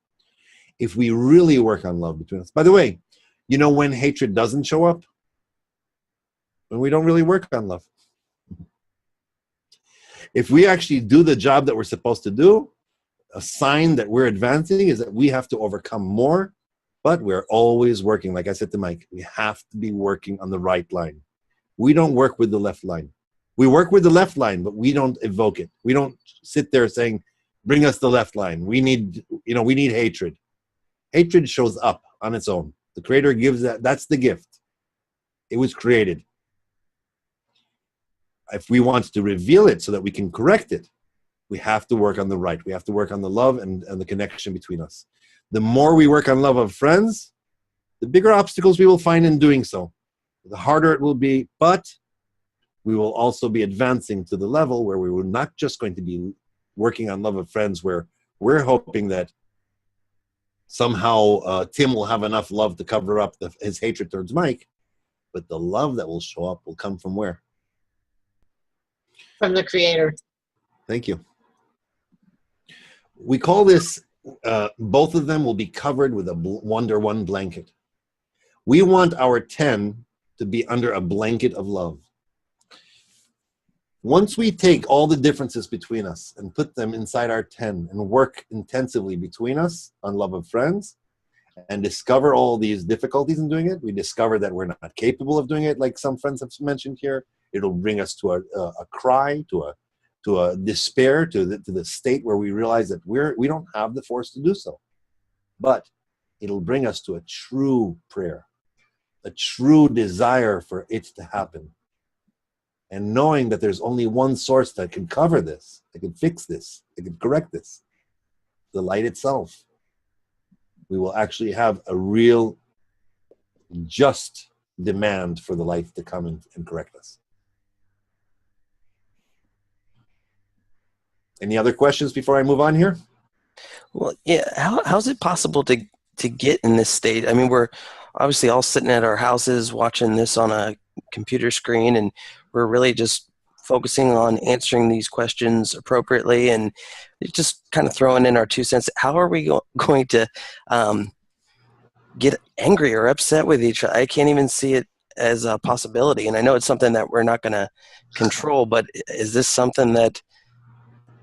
If we really work on love between us. By the way, when hatred doesn't show up? When we don't really work on love. If we actually do the job that we're supposed to do, a sign that we're advancing is that we have to overcome more, but we're always working. Like I said to Mike, we have to be working on the right line. We don't work with the left line. We work with the left line, but we don't evoke it. We don't sit there saying, bring us the left line. We need hatred. Hatred shows up on its own. The Creator gives that. That's the gift. It was created. If we want to reveal it so that we can correct it, we have to work on the right. We have to work on the love and the connection between us. The more we work on love of friends, the bigger obstacles we will find in doing so. The harder it will be, but we will also be advancing to the level where we were not just going to be working on love of friends, where we're hoping that somehow Tim will have enough love to cover up his hatred towards Mike, but the love that will show up will come from where?
From the Creator.
Thank you. We call this, both of them will be covered with a Wonder One blanket. We want our 10 to be under a blanket of love. Once we take all the differences between us and put them inside our 10 and work intensively between us on love of friends and discover all these difficulties in doing it, we discover that we're not capable of doing it, like some friends have mentioned here. It'll bring us to a cry, to a despair, to the state where we realize that we don't have the force to do so. But it'll bring us to a true prayer, a true desire for it to happen. And knowing that there's only one source that can cover this, that can fix this, that can correct this, the light itself, we will actually have a real just demand for the light to come and correct us. Any other questions before I move on here?
Well, yeah. How's it possible to get in this state? I mean, we're obviously all sitting at our houses watching this on a computer screen, and we're really just focusing on answering these questions appropriately and just kind of throwing in our 2 cents. How are we going to get angry or upset with each other? I can't even see it as a possibility. And I know it's something that we're not going to control, but is this something that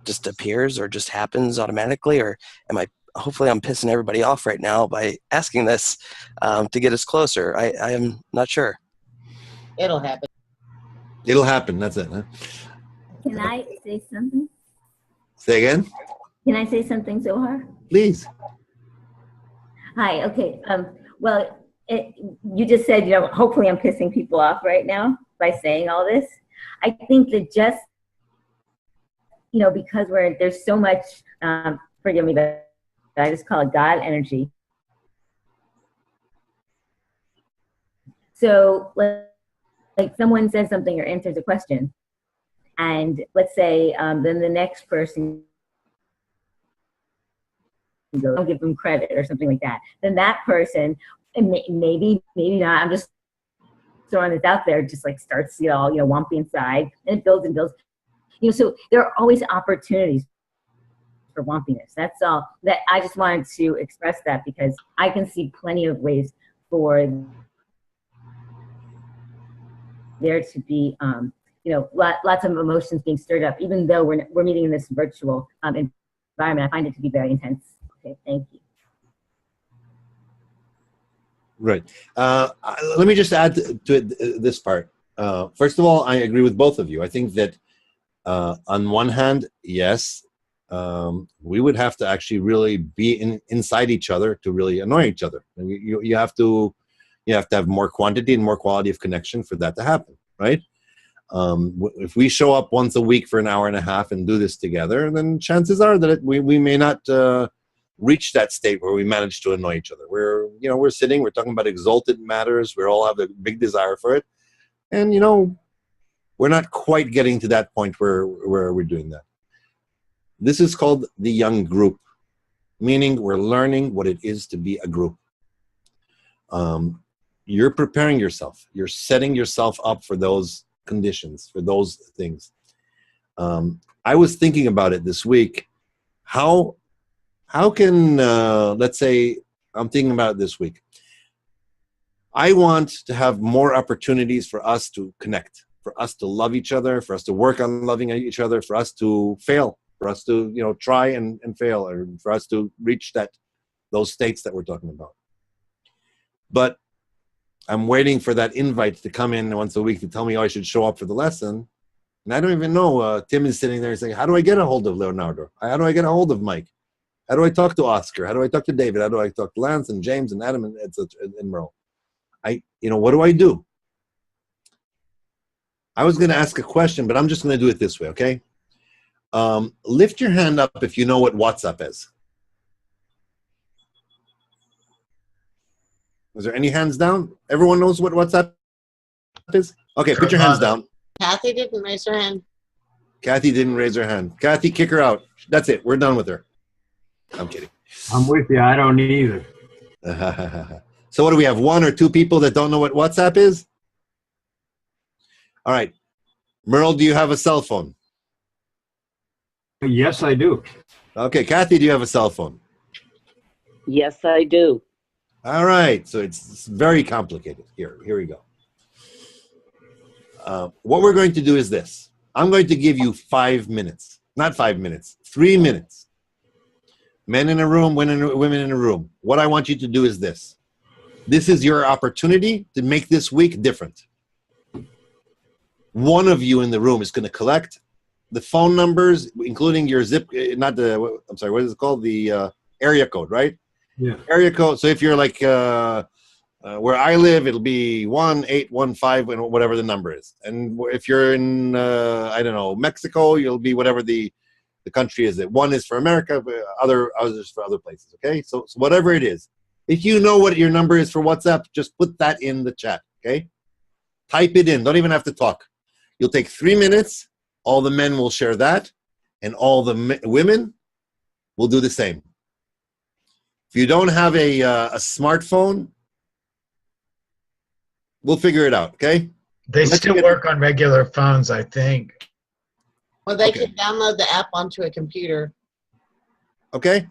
just appears or just happens automatically? Or hopefully I'm pissing everybody off right now by asking this to get us closer. I am not sure.
It'll happen.
It'll happen. That's it. Huh?
Can I say something?
Say again?
Can I say something, Zohar?
Please.
Hi. Okay. Well, you just said, hopefully I'm pissing people off right now by saying all this. I think that just, because there's so much, forgive me, but I just call it God energy. So like someone says something or answers a question, and let's say then the next person goes, I'll give them credit or something like that. Then that person, and maybe not, I'm just throwing this out there, just like starts, wompy inside, and it builds and builds. So there are always opportunities for wompiness. That's all. That I just wanted to express that, because I can see plenty of ways for there to be, lots of emotions being stirred up, even though we're meeting in this virtual environment. I find it to be very intense. Okay, thank you.
Right. Let me just add to it, this part. First of all, I agree with both of you. I think that on one hand, yes, we would have to actually really be inside each other to really annoy each other. And you have to have more quantity and more quality of connection for that to happen, right? If we show up once a week for an hour and a half and do this together, then chances are that we may not reach that state where we manage to annoy each other. We're sitting, we're talking about exalted matters. We all have a big desire for it, and we're not quite getting to that point where we're doing that. This is called the young group, meaning we're learning what it is to be a group. You're preparing yourself. You're setting yourself up for those conditions, for those things. I was thinking about it this week. How can, let's say, I'm thinking about it this week. I want to have more opportunities for us to connect, for us to love each other, for us to work on loving each other, for us to fail, for us to try and fail, or for us to reach those states that we're talking about. But I'm waiting for that invite to come in once a week to tell me, I should show up for the lesson. And I don't even know. Tim is sitting there saying, how do I get a hold of Leonardo? How do I get a hold of Mike? How do I talk to Oscar? How do I talk to David? How do I talk to Lance and James and Adam and Merle? What do I do? I was going to ask a question, but I'm just going to do it this way, okay? Lift your hand up if you know what WhatsApp is. Was there any hands down? Everyone knows what WhatsApp is? Okay, put your hands down.
Kathy didn't raise her hand.
Kathy didn't raise her hand. Kathy, kick her out. That's it. We're done with her. I'm kidding.
I'm with you. I don't either.
So what do we have? 1 or 2 people that don't know what WhatsApp is? All right. Merle, do you have a cell phone?
Yes, I do.
Okay. Kathy, do you have a cell phone?
Yes, I do.
All right. So it's very complicated. Here we go. What we're going to do is this. I'm going to give you 5 minutes. Not 5 minutes. 3 minutes. Men in a room, women in a room. What I want you to do is this. This is your opportunity to make this week different. One of you in the room is going to collect the phone numbers, including your zip, what is it called? The area code, right?
Yeah.
Area code. So if you're like where I live, it'll be 1815 and whatever the number is. And if you're in, I don't know, Mexico, you'll be whatever the country is. One is for America, but others for other places. Okay. So whatever it is, if you know what your number is for WhatsApp, just put that in the chat. Okay. Type it in. Don't even have to talk. You'll take 3 minutes. All the men will share that, and all the women will do the same. If you don't have a smartphone, we'll figure it out, okay?
They still work on regular phones, I think.
Well, they can download the app onto a computer.
Okay?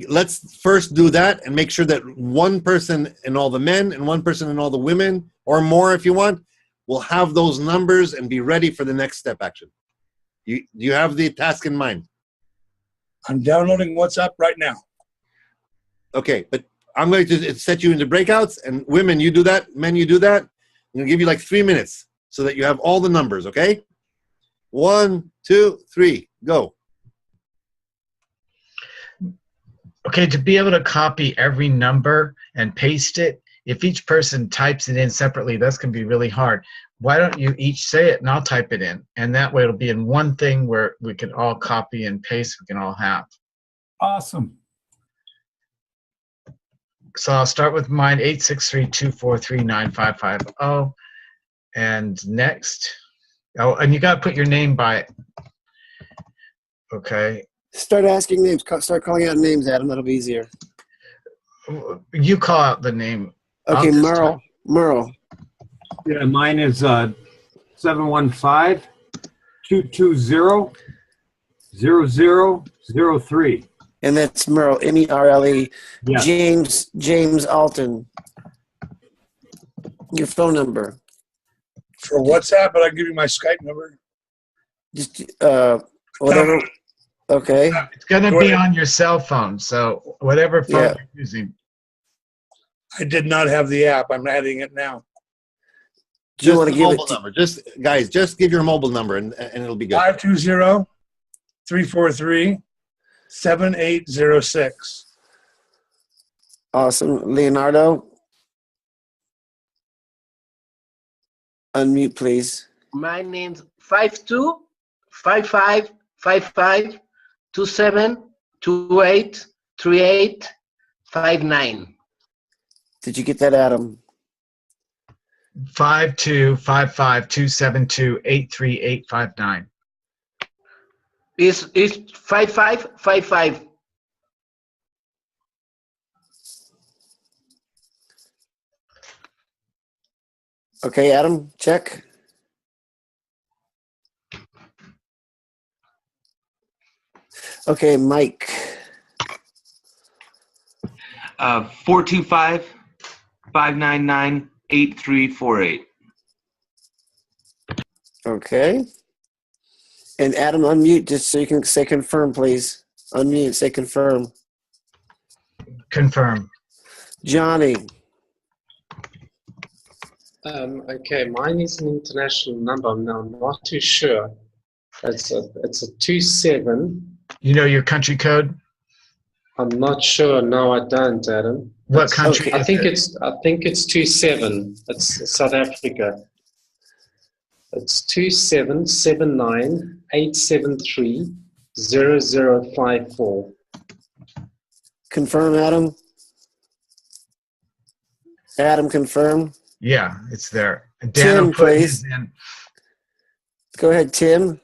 Let's first do that and make sure that one person in all the men and one person in all the women, or more if you want, will have those numbers and be ready for the next step action. You have the task in mind?
I'm downloading WhatsApp right now.
Okay, but I'm going to set you into breakouts, and women, you do that. Men, you do that. I'm going to give you like 3 minutes so that you have all the numbers, okay? 1, 2, 3, go.
Okay, to be able to copy every number and paste it, if each person types it in separately, that's going to be really hard. Why don't you each say it and I'll type it in? And that way it'll be in one thing where we can all copy and paste, we can all have.
Awesome.
So I'll start with mine, 863-243-9550. And next, oh, and you got to put your name by it. Okay.
Start asking names. Start calling out names, Adam. That'll be easier.
You call out the name.
Okay, Merle.
Yeah, mine is 715-220-0003.
And that's Merle, M-E-R-L-E.
Yeah.
James Alton. Your phone number.
For WhatsApp, but I'll give you my Skype number.
Just whatever. Okay.
It's going to be on your cell phone, so whatever phone you're using.
I did not have the app. I'm adding it now.
Do you want to give it
number? Just give your mobile number and it'll be good.
520-343-7806.
Awesome. Leonardo, unmute, please.
My name's 52555527283859.
Did you get that, Adam?
5255-272-83859.
It's 5555.
Okay, Adam, check. Okay, Mike.
425-599-8348.
Okay. And Adam, unmute just so you can say confirm, please. Unmute, say confirm.
Confirm.
Johnny.
Okay, mine is an international number. I'm not too sure. It's a 27.
You know your country code?
I'm not sure. No, I don't, Adam.
What country?
I think it's 27. It's South Africa. It's 2779-873-0054.
Confirm, Adam. Adam, confirm.
Yeah, it's there. Dan
Tim,
will put
please.
his in.
Go ahead, Tim.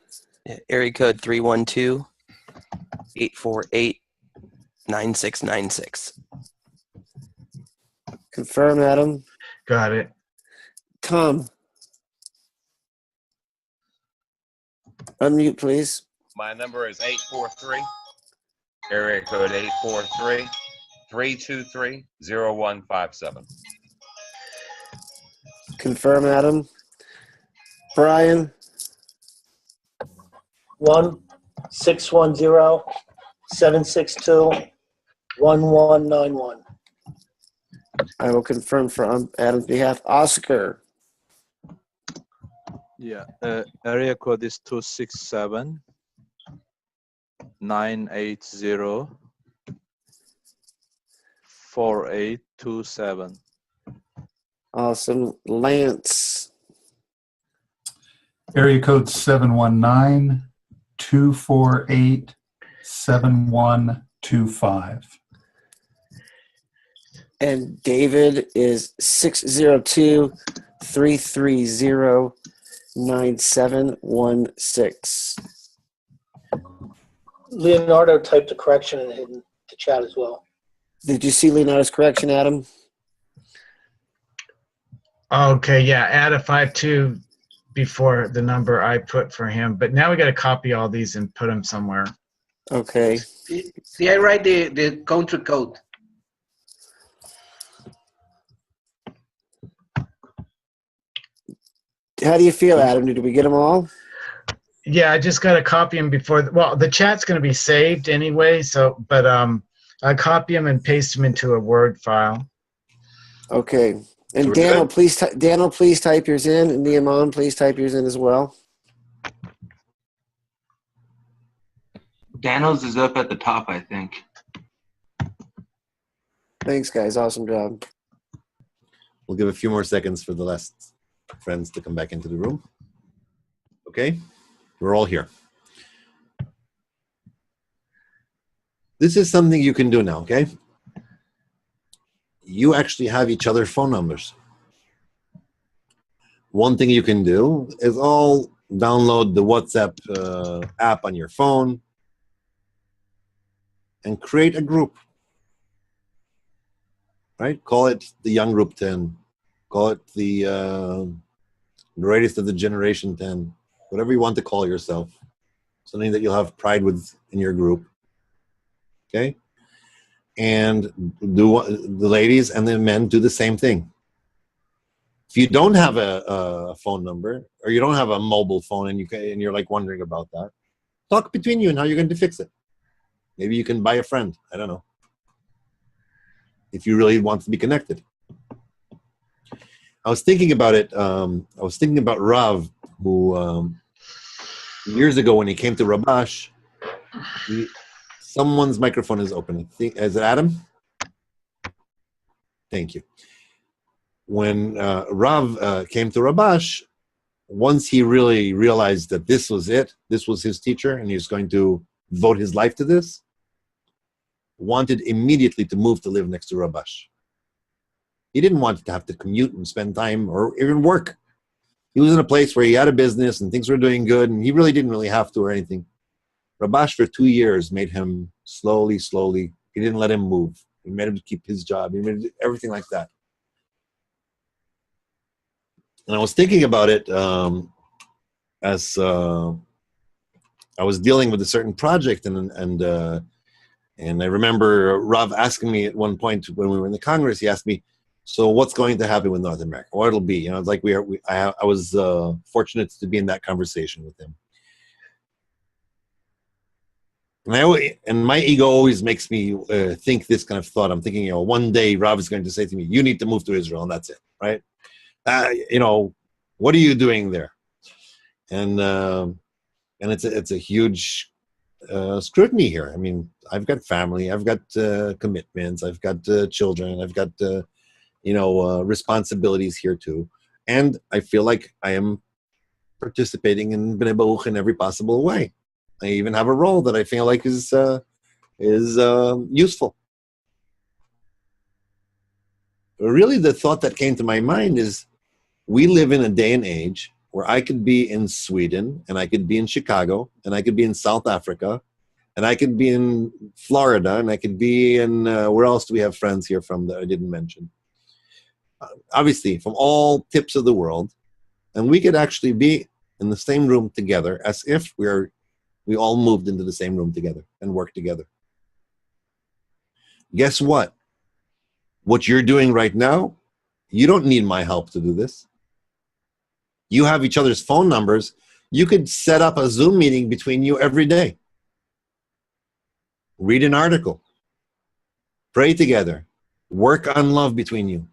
Area code 312-848-9696.
Confirm, Adam.
Got it.
Tom. Unmute, please.
My number is 843, area code 843-323-0157.
Confirm, Adam. Brian.
1-610-762-1191.
I will confirm for Adam's behalf. Oscar.
Yeah, area code is 267 980 4827.
Awesome. Lance.
Area code 719-248-7125.
And David is 602-330-9716.
Leonardo typed a correction in the chat as well.
Did you see Leonardo's correction, Adam?
Okay, yeah, add a 52 before the number I put for him. But now we got to copy all these and put them somewhere.
Okay.
See, I write the country code.
How do you feel, Adam? Did we get them all?
Yeah, I just got to copy them before. Well, the chat's going to be saved anyway. So, but I copy them and paste them into a Word file.
Okay. And Daniel, please type yours in, and Niamon, please type yours in as well.
Daniel's is up at the top, I think.
Thanks, guys. Awesome job.
We'll give a few more seconds for the last friends to come back into the room. Okay, we're all here. This is something you can do now, okay? You actually have each other's phone numbers. One thing you can do is all download the WhatsApp app on your phone and create a group, right? Call it the Young Group 10. Call it the greatest of the Generation 10. Whatever you want to call yourself. Something that you'll have pride with in your group. Okay? And the ladies and the men do the same thing. If you don't have a phone number, or you don't have a mobile phone, and you're like wondering about that, talk between you and how you're going to fix it. Maybe you can buy a friend. I don't know. If you really want to be connected. I was thinking about it. I was thinking about Rav, who years ago when he came to Rabash, someone's microphone is open. Is it Adam? Thank you. When Rav came to Rabash, once he really realized that this was it, this was his teacher, and he was going to devote his life to this, wanted immediately to move to live next to Rabash. He didn't want to have to commute and spend time or even work. He was in a place where he had a business and things were doing good, and he really didn't really have to or anything. Rabash for 2 years made him slowly. He didn't let him move. He made him keep his job. He made him do everything like that. And I was thinking about it as I was dealing with a certain project, and I remember Rav asking me at one point when we were in the Congress. He asked me, "So what's going to happen with North America? What it'll be?" You know, it's like I was fortunate to be in that conversation with him. And my ego always makes me think this kind of thought. I'm thinking, one day Rav is going to say to me, "You need to move to Israel," and that's it, right? You know, what are you doing there? And it's a huge scrutiny here. I mean, I've got family, I've got commitments, I've got children, I've got responsibilities here too, and I feel like I am participating in Bnei Baruch in every possible way. I even have a role that I feel like is useful. Really, the thought that came to my mind is, we live in a day and age where I could be in Sweden, and I could be in Chicago, and I could be in South Africa, and I could be in Florida, and I could be in, where else do we have friends here from that I didn't mention? Obviously, from all tips of the world, and we could actually be in the same room together as if we all moved into the same room together and work together. Guess what? What you're doing right now, you don't need my help to do this. You have each other's phone numbers. You could set up a Zoom meeting between you every day. Read an article. Pray together. Work on love between you.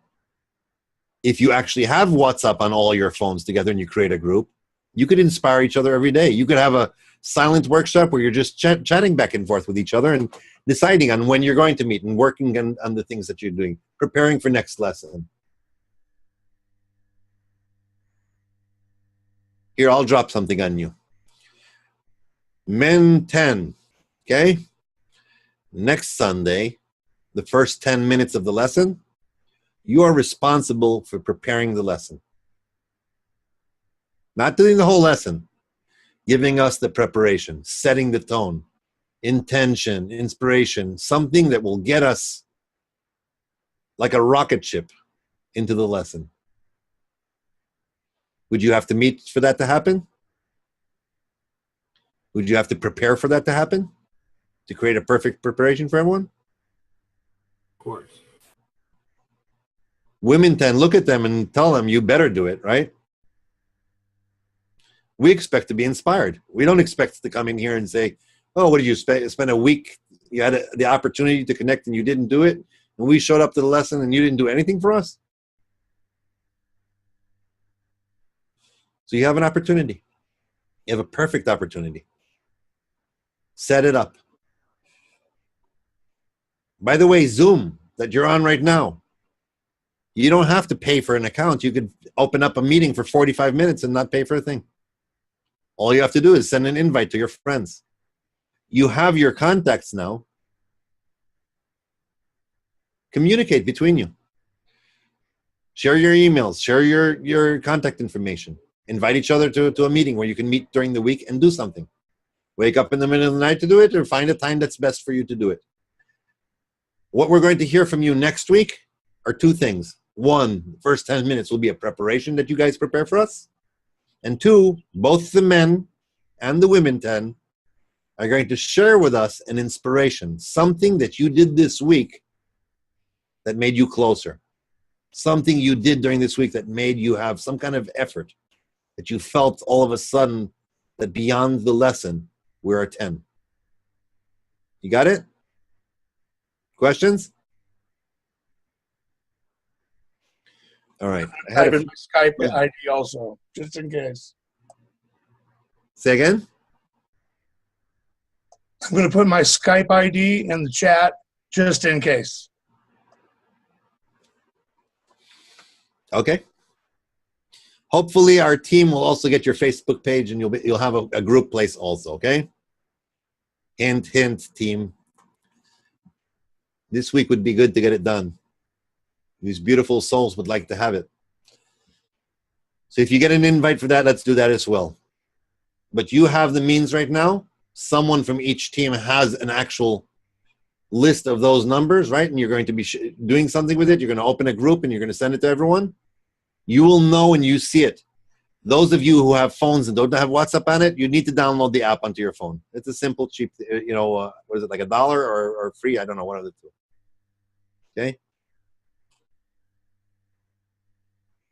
If you actually have WhatsApp on all your phones together and you create a group, you could inspire each other every day. You could have a silent workshop where you're just chatting back and forth with each other and deciding on when you're going to meet and working on the things that you're doing, preparing for next lesson. Here, I'll drop something on you. Men 10, okay? Next Sunday, the first 10 minutes of the lesson, you are responsible for preparing the lesson. Not doing the whole lesson, giving us the preparation, setting the tone, intention, inspiration, something that will get us like a rocket ship into the lesson. Would you have to meet for that to happen? Would you have to prepare for that to happen? To create a perfect preparation for everyone?
Of course.
Women 10, look at them and tell them, you better do it, right? We expect to be inspired. We don't expect to come in here and say, oh, what did you spend a week? You had the opportunity to connect and you didn't do it. And we showed up to the lesson and you didn't do anything for us. So you have an opportunity. You have a perfect opportunity. Set it up. By the way, Zoom that you're on right now, you don't have to pay for an account. You could open up a meeting for 45 minutes and not pay for a thing. All you have to do is send an invite to your friends. You have your contacts now. Communicate between you. Share your emails. Share your contact information. Invite each other to a meeting where you can meet during the week and do something. Wake up in the middle of the night to do it, or find a time that's best for you to do it. What we're going to hear from you next week are two things. One, the first 10 minutes will be a preparation that you guys prepare for us. And two, both the men and the women 10 are going to share with us an inspiration, something that you did this week that made you closer. Something you did during this week that made you have some kind of effort, that you felt all of a sudden that beyond the lesson, we're a 10. You got it? Questions? All right. I had
Type in my Skype ID also, just in case.
Say again?
I'm going to put my Skype ID in the chat just in case.
Okay. Hopefully our team will also get your Facebook page and you'll have a group place also, okay? Hint, hint, team. This week would be good to get it done. These beautiful souls would like to have it. So if you get an invite for that, let's do that as well. But you have the means right now. Someone from each team has an actual list of those numbers, right? And you're going to be doing something with it. You're going to open a group and you're going to send it to everyone. You will know when you see it. Those of you who have phones and don't have WhatsApp on it, you need to download the app onto your phone. It's a simple, cheap, what is it, like $1 or free? I don't know, one of the two. Okay?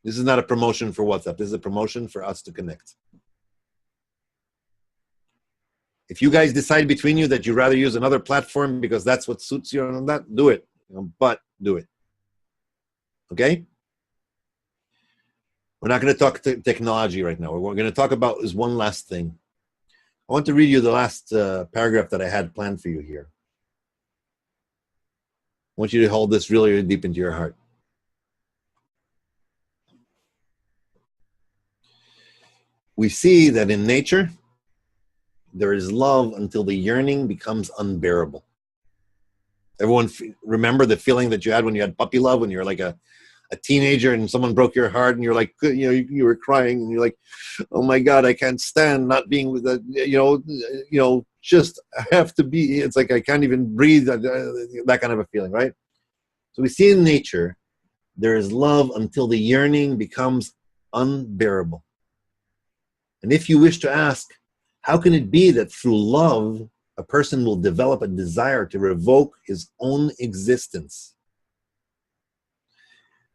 This is not a promotion for WhatsApp. This is a promotion for us to connect. If you guys decide between you that you'd rather use another platform because that's what suits you and that, do it. But do it. Okay? We're not going to talk technology right now. What we're going to talk about is one last thing. I want to read you the last paragraph that I had planned for you here. I want you to hold this really, really deep into your heart. We see that in nature, there is love until the yearning becomes unbearable. Everyone remember the feeling that you had when you had puppy love, when you were like a teenager and someone broke your heart and you're like, you know, you were crying and you're like, oh my God, I can't stand not being with that, you know, just I have to be, it's like I can't even breathe, that kind of a feeling, right? So we see in nature, there is love until the yearning becomes unbearable. And if you wish to ask, how can it be that through love, a person will develop a desire to revoke his own existence?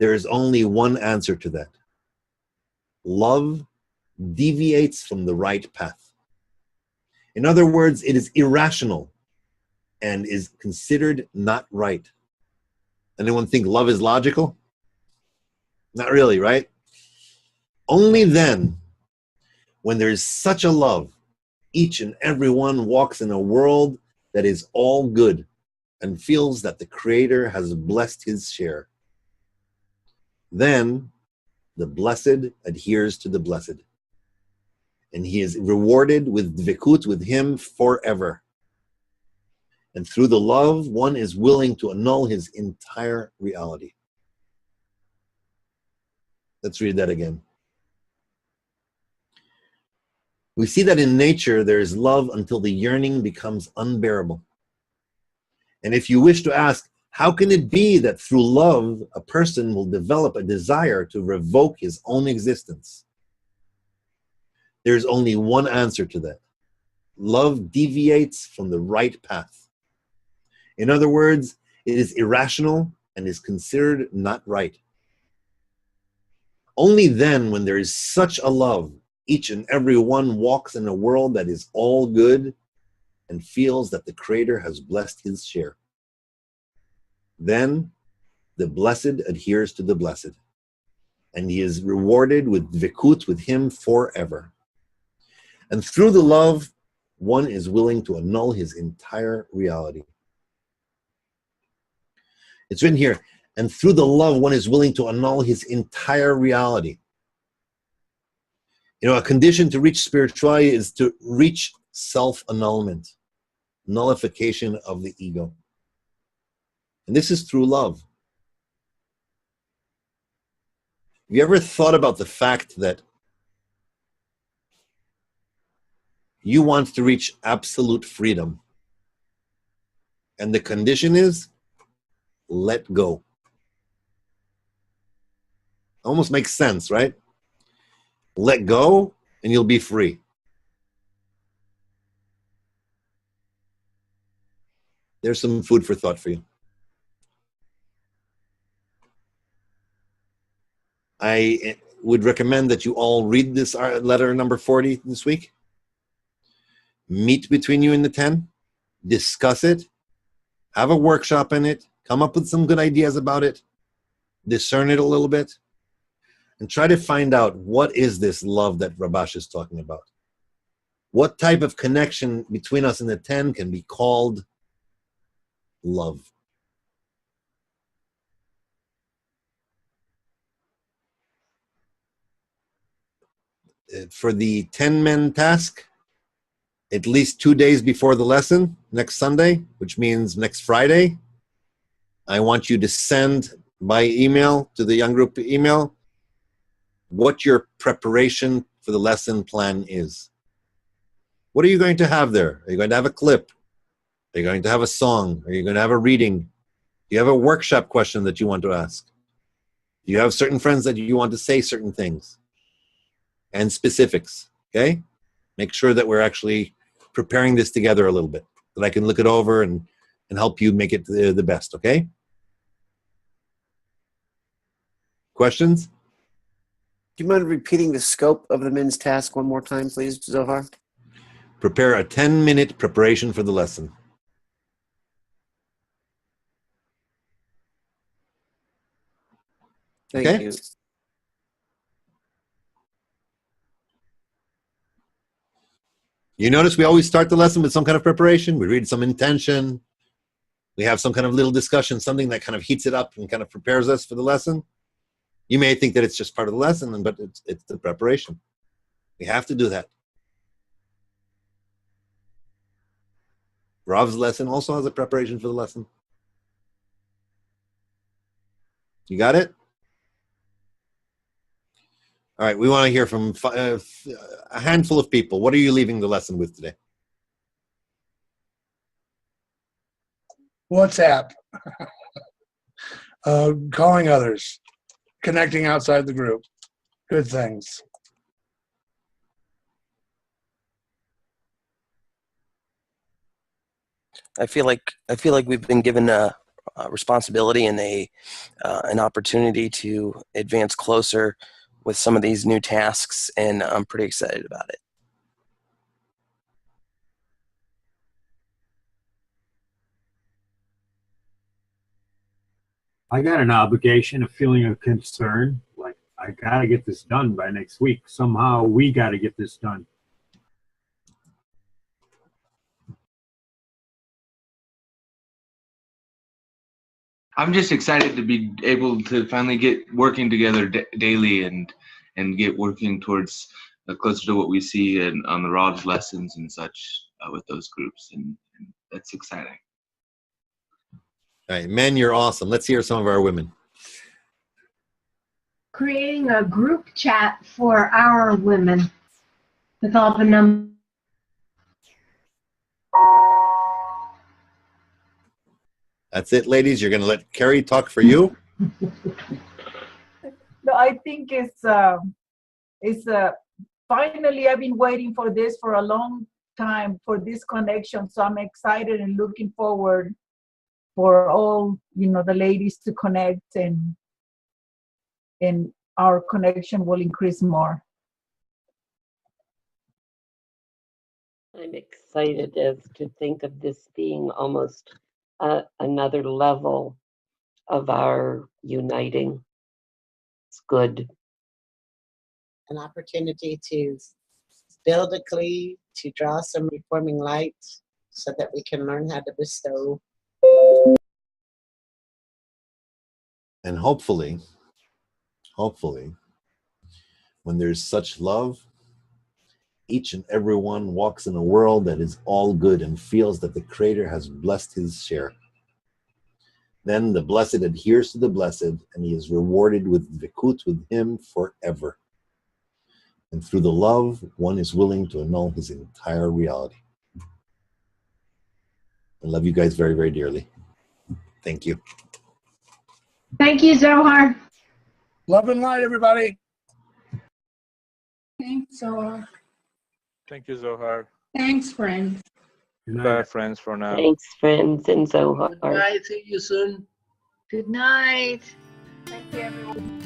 There is only one answer to that. Love deviates from the right path. In other words, it is irrational and is considered not right. Anyone think love is logical? Not really, right? Only then, when there is such a love, each and every one walks in a world that is all good and feels that the Creator has blessed his share. Then the blessed adheres to the blessed, and he is rewarded with dvikut with him forever. And through the love, one is willing to annul his entire reality. Let's read that again. We see that in nature there is love until the yearning becomes unbearable. And if you wish to ask, how can it be that through love a person will develop a desire to revoke his own existence? There's only one answer to that. Love deviates from the right path. In other words, it is irrational and is considered not right. Only then, when there is such a love, each and every one walks in a world that is all good and feels that the Creator has blessed his share. Then the blessed adheres to the blessed, and he is rewarded with dvikut with him forever. And through the love, one is willing to annul his entire reality. It's written here, and through the love, one is willing to annul his entire reality. You know, a condition to reach spirituality is to reach self-annulment, nullification of the ego. And this is through love. Have you ever thought about the fact that you want to reach absolute freedom, and the condition is let go? Almost makes sense, right? Let go and you'll be free. There's some food for thought for you. I would recommend that you all read this letter number 40 this week. Meet between you and the 10. Discuss it. Have a workshop in it. Come up with some good ideas about it. Discern it a little bit. And try to find out, what is this love that Rabash is talking about? What type of connection between us and the 10 can be called love? For the 10-men task, at least 2 days before the lesson, next Sunday, which means next Friday, I want you to send by email to the young group email what your preparation for the lesson plan is. What are you going to have there? Are you going to have a clip? Are you going to have a song? Are you going to have a reading? Do you have a workshop question that you want to ask? Do you have certain friends that you want to say certain things? And specifics, okay? Make sure that we're actually preparing this together a little bit, that I can look it over and help you make it the best, okay? Questions?
Do you mind repeating the scope of the men's task one more time, please, Zohar?
Prepare a 10-minute preparation for the lesson.
Thank
Okay?
you.
You notice we always start the lesson with some kind of preparation. We read some intention. We have some kind of little discussion, something that kind of heats it up and kind of prepares us for the lesson. You may think that it's just part of the lesson, but it's the preparation. We have to do that. Rav's lesson also has a preparation for the lesson. You got it? All right, we want to hear from a handful of people. What are you leaving the lesson with today?
WhatsApp. Calling others. Connecting outside the group. Good things.
I feel like we've been given a responsibility and an opportunity to advance closer with some of these new tasks, and I'm pretty excited about it.
I got an obligation, a feeling of concern. Like, I got to get this done by next week. Somehow we got to get this done.
I'm just excited to be able to finally get working together daily and get working towards closer to what we see on the Rob's lessons and such with those groups, and that's exciting.
All right, men, you're awesome. Let's hear some of our women.
Creating a group chat for our women with all the numbers.
That's it, ladies. You're going to let Carrie talk for you?
No, I think it's finally, I've been waiting for this for a long time, for this connection. So I'm excited and looking forward for all, the ladies to connect, and our connection will increase more.
I'm excited as to think of this being almost another level of our uniting. It's good.
An opportunity to biblically to draw some reforming light so that we can learn how to bestow.
And hopefully, when there's such love, each and every one walks in a world that is all good and feels that the Creator has blessed his share. Then the blessed adheres to the blessed, and he is rewarded with vikut with him forever. And through the love, one is willing to annul his entire reality. I love you guys very, very dearly. Thank you.
Thank you, Zohar.
Love and light, everybody.
Thanks, Zohar.
Thank you, Zohar.
Thanks, friends.
Goodbye, friends, for now.
Thanks, friends, and Zohar.
Bye. See you soon.
Good night.
Thank you, everyone.